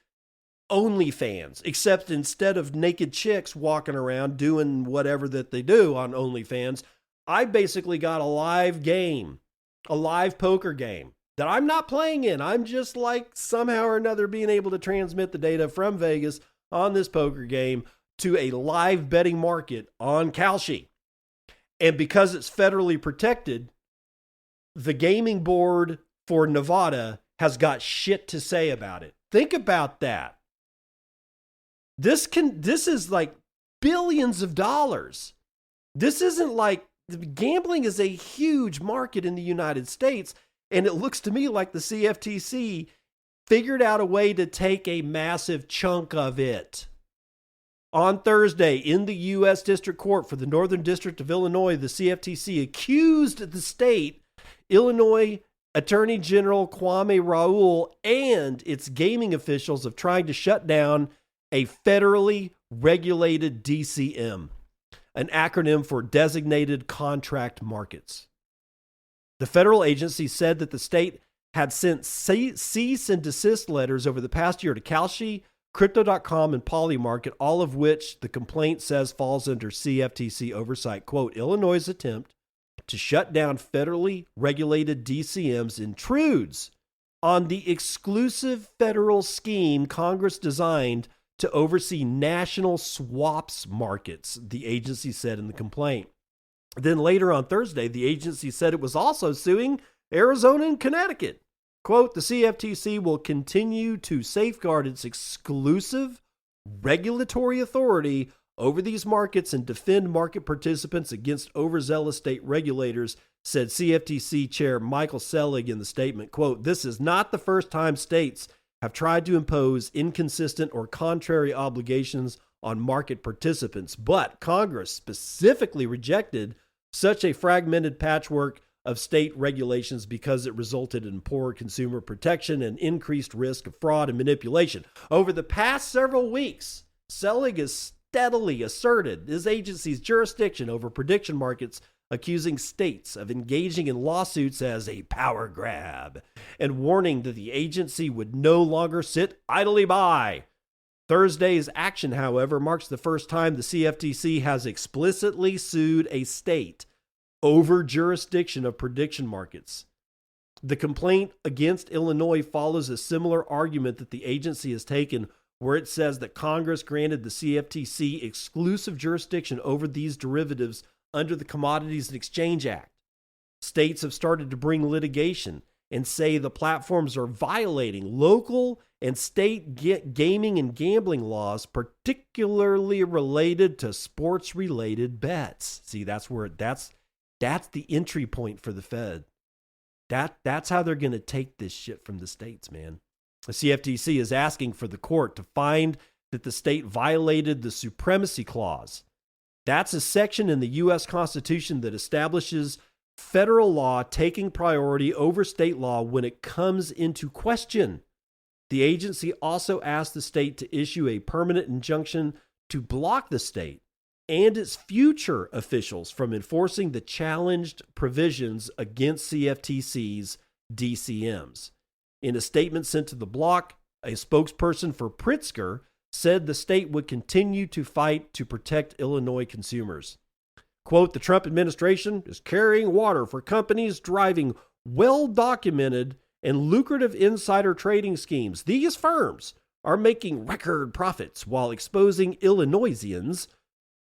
OnlyFans, except instead of naked chicks walking around doing whatever that they do on OnlyFans, I basically got a live game, a live poker game that I'm not playing in. I'm just like somehow or another being able to transmit the data from Vegas on this poker game to a live betting market on Kalshi. And because it's federally protected, the gaming board for Nevada has got shit to say about it. Think about that. This is like billions of dollars. This isn't like, gambling is a huge market in the United States, and it looks to me like the CFTC figured out a way to take a massive chunk of it. On Thursday, in the U.S. District Court for the Northern District of Illinois, the CFTC accused the state, Illinois Attorney General Kwame Raoul, and its gaming officials of trying to shut down a federally regulated DCM, an acronym for Designated Contract Markets. The federal agency said that the state had sent cease and desist letters over the past year to Kalshi, Crypto.com, and Polymarket, all of which the complaint says falls under CFTC oversight. Quote, Illinois' attempt to shut down federally regulated DCMs intrudes on the exclusive federal scheme Congress designed to oversee national swaps markets, the agency said in the complaint. Then later on Thursday, the agency said it was also suing Arizona and Connecticut. Quote, the CFTC will continue to safeguard its exclusive regulatory authority over these markets and defend market participants against overzealous state regulators, said CFTC Chair Michael Selig in the statement. Quote, this is not the first time states have tried to impose inconsistent or contrary obligations on market participants, but Congress specifically rejected such a fragmented patchwork of state regulations because it resulted in poor consumer protection and increased risk of fraud and manipulation. Over the past several weeks, Selig has steadily asserted his agency's jurisdiction over prediction markets, accusing states of engaging in lawsuits as a power grab and warning that the agency would no longer sit idly by. Thursday's action, however, marks the first time the CFTC has explicitly sued a state over jurisdiction of prediction markets. The complaint against Illinois follows a similar argument that the agency has taken, where it says that Congress granted the CFTC exclusive jurisdiction over these derivatives under the Commodities and Exchange Act. States have started to bring litigation and say the platforms are violating local and state gaming and gambling laws, particularly related to sports-related bets. See, that's the entry point for the Fed. That's how they're going to take this shit from the states, man. The CFTC is asking for the court to find that the state violated the Supremacy Clause. That's a section in the U.S. Constitution that establishes federal law taking priority over state law when it comes into question. The agency also asked the state to issue a permanent injunction to block the state and its future officials from enforcing the challenged provisions against CFTC's DCMs. In a statement sent to the block, a spokesperson for Pritzker said the state would continue to fight to protect Illinois consumers. Quote, the Trump administration is carrying water for companies driving well-documented and lucrative insider trading schemes. These firms are making record profits while exposing Illinoisians,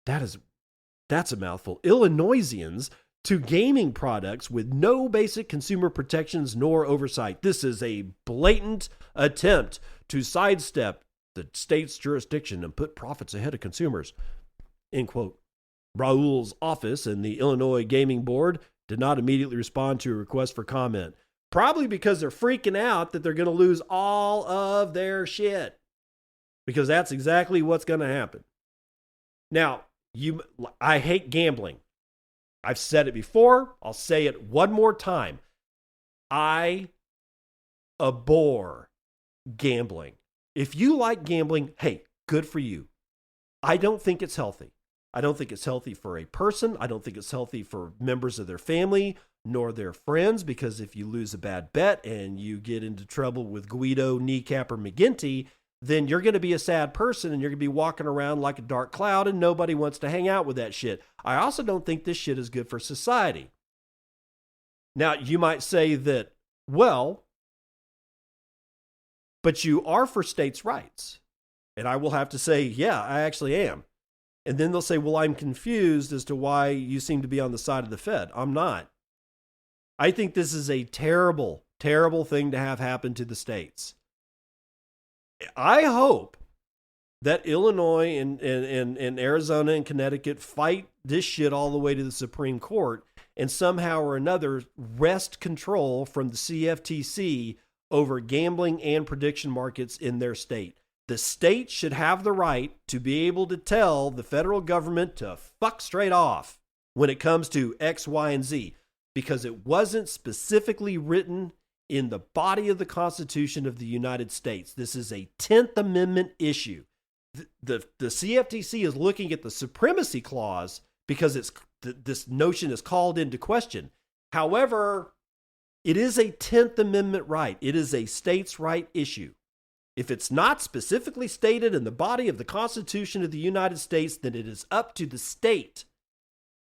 that's a mouthful, Illinoisians to gaming products with no basic consumer protections nor oversight. This is a blatant attempt to sidestep the state's jurisdiction and put profits ahead of consumers, end quote. Raul's office and the Illinois Gaming Board did not immediately respond to a request for comment, probably because they're freaking out that they're going to lose all of their shit, because that's exactly what's going to happen. Now, I hate gambling. I've said it before. I'll say it one more time. I abhor gambling. If you like gambling, hey, good for you. I don't think it's healthy. I don't think it's healthy for a person. I don't think it's healthy for members of their family nor their friends, because if you lose a bad bet and you get into trouble with Guido, Kneecap, or McGinty, then you're going to be a sad person and you're going to be walking around like a dark cloud and nobody wants to hang out with that shit. I also don't think this shit is good for society. Now, you might say that, well, but you are for states' rights. And I will have to say, yeah, I actually am. And then they'll say, well, I'm confused as to why you seem to be on the side of the Fed. I'm not. I think this is a terrible, terrible thing to have happen to the states. I hope that Illinois and Arizona and Connecticut fight this shit all the way to the Supreme Court and somehow or another wrest control from the CFTC over gambling and prediction markets in their state. The state should have the right to be able to tell the federal government to fuck straight off when it comes to X, Y, and Z, because it wasn't specifically written in the body of the Constitution of the United States. This is a 10th Amendment issue. The CFTC is looking at the Supremacy Clause because this notion is called into question. However, it is a 10th Amendment right. It is a states' right issue. If it's not specifically stated in the body of the Constitution of the United States, then it is up to the state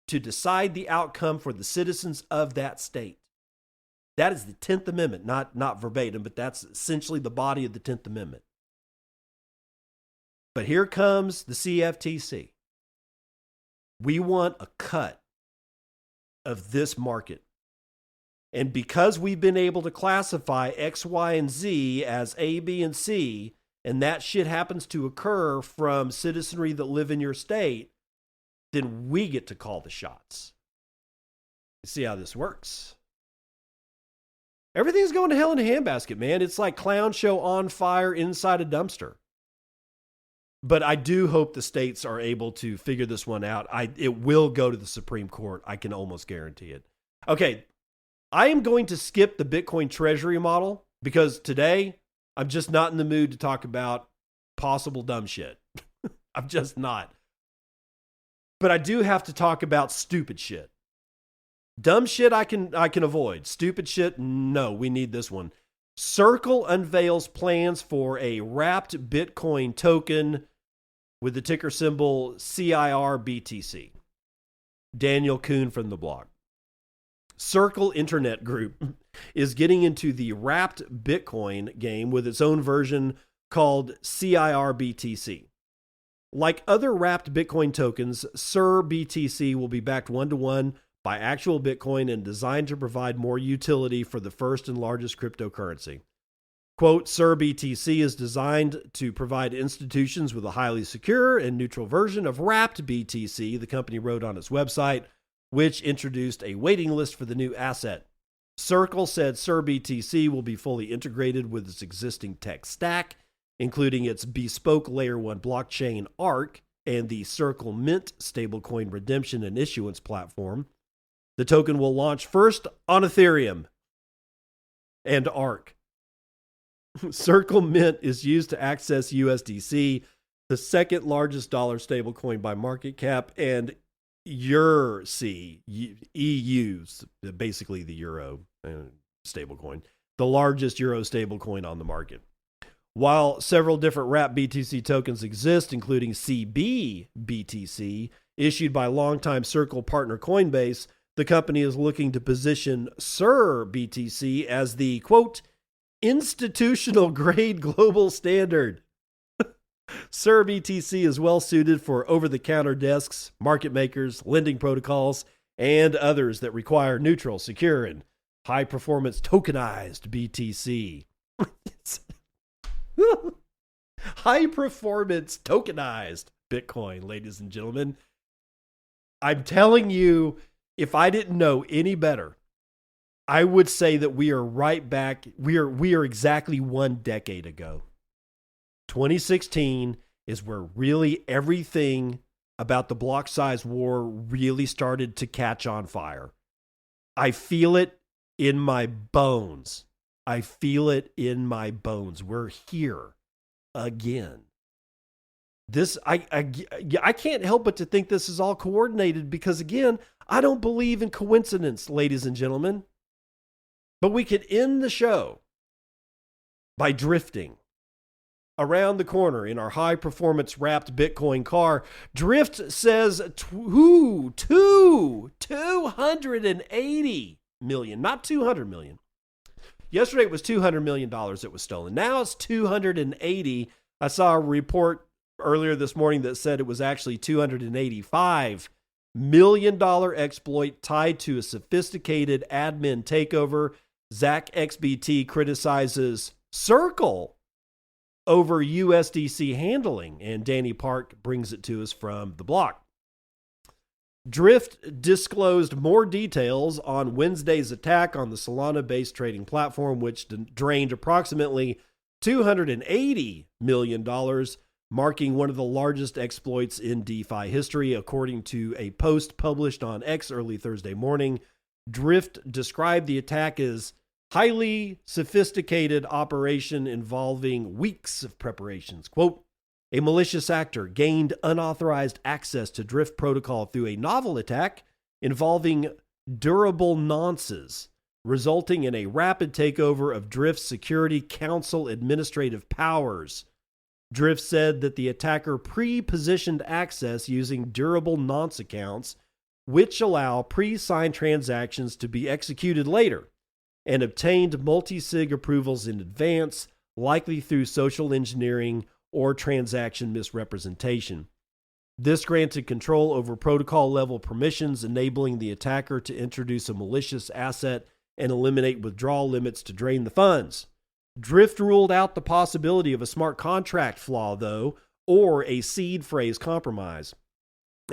to decide the outcome for the citizens of that state. That is the 10th Amendment, not verbatim, but that's essentially the body of the 10th Amendment. But here comes the CFTC. We want a cut of this market. And because we've been able to classify X, Y, and Z as A, B, and C, and that shit happens to occur from citizenry that live in your state, then we get to call the shots. You see how this works? Everything's going to hell in a handbasket, man. It's like clown show on fire inside a dumpster. But I do hope the states are able to figure this one out. It will go to the Supreme Court. I can almost guarantee it. Okay, I am going to skip the Bitcoin treasury model because today I'm just not in the mood to talk about possible dumb shit. I'm just not. But I do have to talk about stupid shit. Dumb shit I can avoid. Stupid shit, no, we need this one. Circle unveils plans for a wrapped Bitcoin token with the ticker symbol CIRBTC. Daniel Kuhn from the blog. Circle Internet Group is getting into the wrapped Bitcoin game with its own version called CIRBTC. Like other wrapped Bitcoin tokens, CIRBTC will be backed one-to-one by actual Bitcoin and designed to provide more utility for the first and largest cryptocurrency. Quote, CIRBTC is designed to provide institutions with a highly secure and neutral version of wrapped BTC, the company wrote on its website, which introduced a waiting list for the new asset. Circle said CIRBTC will be fully integrated with its existing tech stack, including its bespoke Layer 1 blockchain ARC and the Circle Mint stablecoin redemption and issuance platform. The token will launch first on Ethereum and ARC. Circle Mint is used to access USDC, the second largest dollar stablecoin by market cap, and EURC, EU's, basically the Euro stablecoin, the largest Euro stablecoin on the market. While several different wrapped BTC tokens exist, including CBBTC, issued by longtime Circle partner Coinbase, the company is looking to position CIRBTC as the, quote, institutional grade global standard. CIRBTC is well suited for over-the-counter desks, market makers, lending protocols, and others that require neutral, secure, and high-performance tokenized BTC. High-performance tokenized Bitcoin, ladies and gentlemen. I'm telling you, if I didn't know any better, I would say that we are right back. We are exactly 1 decade ago. 2016 is where really everything about the block size war really started to catch on fire. I feel it in my bones. I feel it in my bones. We're here again. This I can't help but to think this is all coordinated because, again, I don't believe in coincidence, ladies and gentlemen. But we could end the show by drifting around the corner in our high-performance wrapped Bitcoin car. Drift says 280 million, not 200 million. Yesterday it was $200 million that was stolen. Now it's 280. I saw a report earlier this morning that said it was actually $285 million exploit tied to a sophisticated admin takeover. Zach XBT criticizes Circle over USDC handling, and Danny Park brings it to us from the block. Drift disclosed more details on Wednesday's attack on the Solana-based trading platform, which drained approximately $280 million, marking one of the largest exploits in DeFi history, according to a post published on X early Thursday morning. Drift described the attack as highly sophisticated operation involving weeks of preparations. Quote, a malicious actor gained unauthorized access to Drift protocol through a novel attack involving durable nonces, resulting in a rapid takeover of Drift's Security Council administrative powers. Drift said that the attacker pre-positioned access using durable nonce accounts, which allow pre-signed transactions to be executed later, and obtained multi-sig approvals in advance, likely through social engineering or transaction misrepresentation. This granted control over protocol-level permissions, enabling the attacker to introduce a malicious asset and eliminate withdrawal limits to drain the funds. Drift ruled out the possibility of a smart contract flaw, though, or a seed phrase compromise.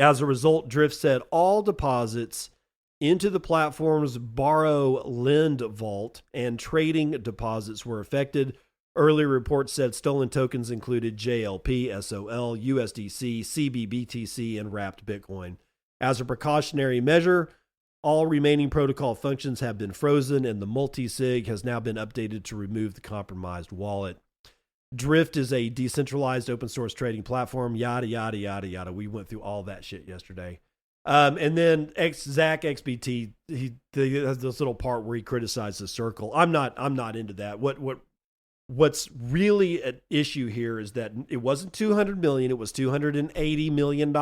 As a result, Drift said all deposits into the platform's borrow-lend vault and trading deposits were affected. Earlier reports said stolen tokens included JLP, SOL, USDC, CBBTC, and wrapped Bitcoin. As a precautionary measure, all remaining protocol functions have been frozen, and the multi-sig has now been updated to remove the compromised wallet. Drift is a decentralized open source trading platform, yada, yada, yada, yada. We went through all that shit yesterday. And then Zach XBT, he has this little part where he criticized the circle. I'm not into that. What's really at issue here is that it wasn't 200 million, it was $280 million.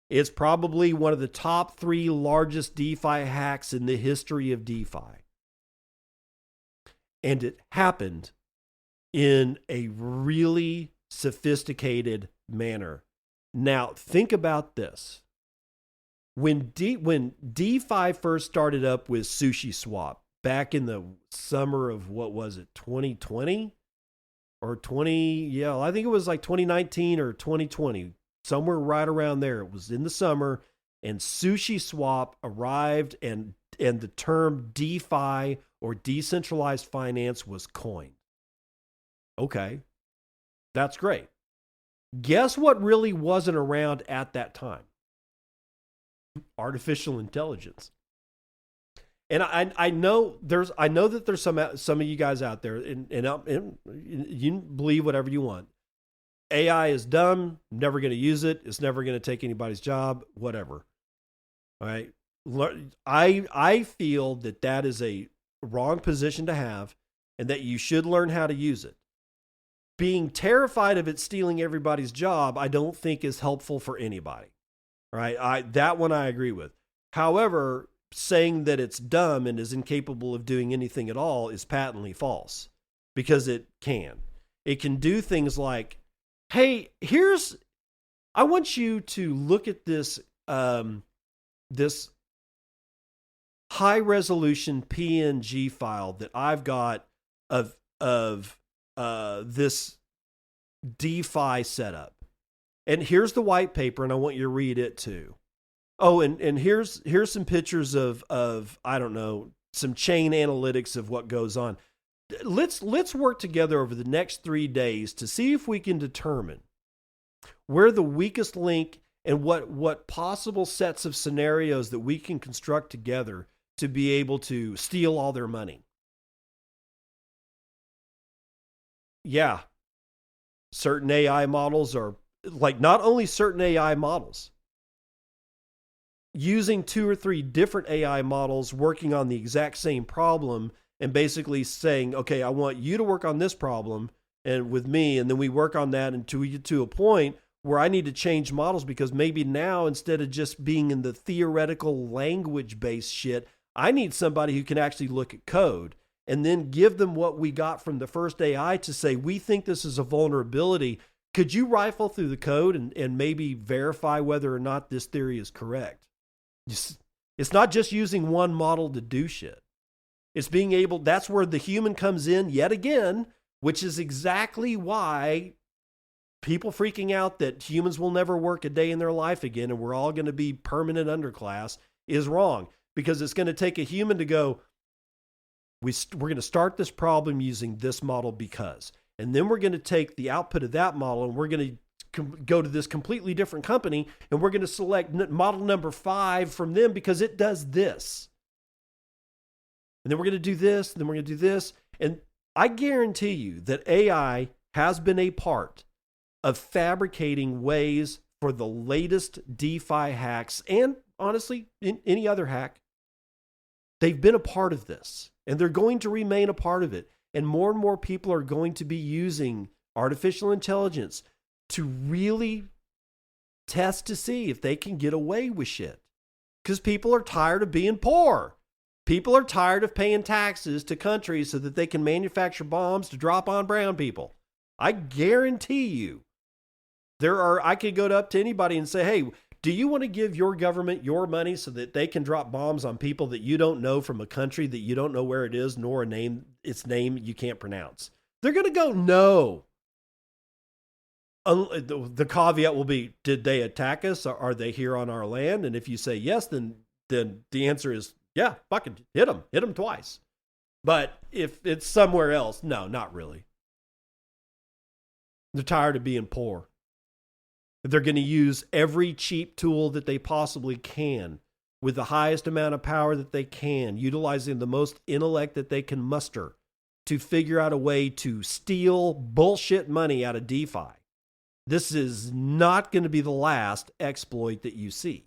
It's probably one of the top 3 largest DeFi hacks in the history of DeFi. And it happened in a really sophisticated manner. Now, think about this. When DeFi first started up with SushiSwap back in the summer of, what was it, 2020 or 20? Yeah, I think it was like 2019 or 2020, somewhere right around there. It was in the summer, and SushiSwap arrived, and the term DeFi or decentralized finance was coined. Okay, that's great. Guess what really wasn't around at that time? Artificial intelligence. And I know that there's some of you guys out there, and you believe whatever you want. AI is dumb. Never going to use it. It's never going to take anybody's job. Whatever. All right. I feel that is a wrong position to have, and that you should learn how to use it. Being terrified of it stealing everybody's job, I don't think is helpful for anybody. Right? That one I agree with. However, saying that it's dumb and is incapable of doing anything at all is patently false, because it can. It can do things like, hey, I want you to look at this this high resolution PNG file that I've got of this DeFi setup. And here's the white paper, and I want you to read it too. Oh, and here's some pictures of I don't know, some chain analytics of what goes on. Let's work together over the next 3 days to see if we can determine where the weakest link and what possible sets of scenarios that we can construct together to be able to steal all their money. Yeah, certain AI models are like, not only certain AI models, using 2 or 3 different AI models working on the exact same problem and basically saying, okay, I want you to work on this problem and with me, and then we work on that until we get to a point where I need to change models, because maybe now, instead of just being in the theoretical language-based shit, I need somebody who can actually look at code and then give them what we got from the first AI to say, we think this is a vulnerability. Could you rifle through the code and maybe verify whether or not this theory is correct? It's not just using one model to do shit. It's being able, that's where the human comes in yet again, which is exactly why people freaking out that humans will never work a day in their life again and we're all going to be permanent underclass is wrong. Because it's going to take a human to go, we're going to start this problem using this model because, and then we're going to take the output of that model and we're going to go to this completely different company and we're going to select model number 5 from them because it does this. And then we're going to do this, and then we're going to do this. And I guarantee you that AI has been a part of fabricating ways for the latest DeFi hacks, and honestly, in any other hack. They've been a part of this, and they're going to remain a part of it. And more people are going to be using artificial intelligence to really test to see if they can get away with shit. Because people are tired of being poor. People are tired of paying taxes to countries so that they can manufacture bombs to drop on brown people. I guarantee you I could go up to anybody and say, hey, do you want to give your government your money so that they can drop bombs on people that you don't know from a country that you don't know where it is, nor its name you can't pronounce? They're going to go, no. The caveat will be, did they attack us? Or are they here on our land? And if you say yes, then the answer is, yeah, fucking hit them twice. But if it's somewhere else, no, not really. They're tired of being poor. They're going to use every cheap tool that they possibly can with the highest amount of power that they can, utilizing the most intellect that they can muster to figure out a way to steal bullshit money out of DeFi. This is not going to be the last exploit that you see.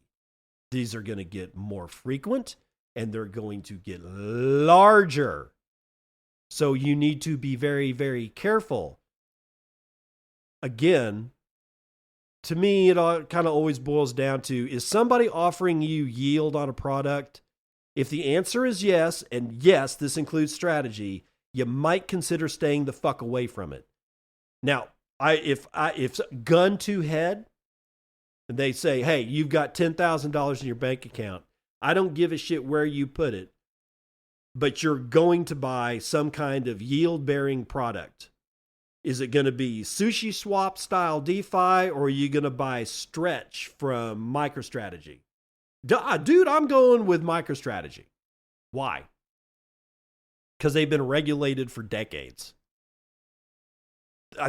These are going to get more frequent and they're going to get larger. So you need to be very, very careful. Again, to me, it all kind of always boils down to, is somebody offering you yield on a product? If the answer is yes, and yes, this includes strategy, you might consider staying the fuck away from it. Now, if gun to head, and they say, hey, you've got $10,000 in your bank account, I don't give a shit where you put it, but you're going to buy some kind of yield-bearing product. Is it going to be Sushi Swap style DeFi, or are you going to buy Stretch from MicroStrategy? Dude, I'm going with MicroStrategy. Why? Because they've been regulated for decades.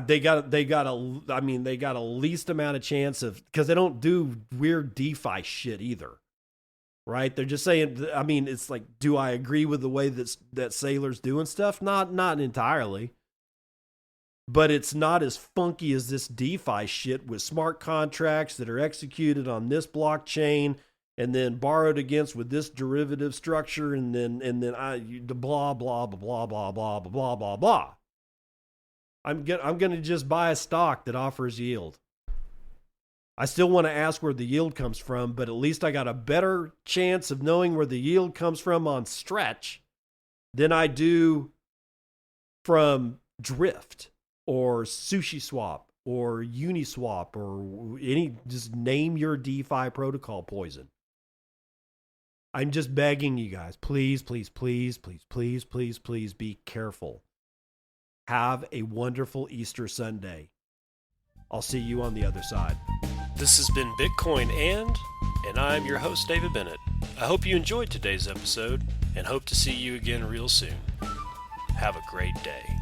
They got a least amount of chance of, because they don't do weird DeFi shit either. Right? They're just saying, I mean, it's like, do I agree with the way that Sailor's doing stuff? Not entirely. But it's not as funky as this DeFi shit with smart contracts that are executed on this blockchain and then borrowed against with this derivative structure, and then the blah blah blah blah blah blah blah blah blah. I'm gonna just buy a stock that offers yield. I still want to ask where the yield comes from, but at least I got a better chance of knowing where the yield comes from on Stretch than I do from Drift or Sushi Swap or Uniswap or just name your DeFi protocol poison. I'm just begging you guys, please, please, please, please, please, please, please be careful. Have a wonderful Easter Sunday. I'll see you on the other side. This has been Bitcoin and I'm your host, David Bennett. I hope you enjoyed today's episode and hope to see you again real soon. Have a great day.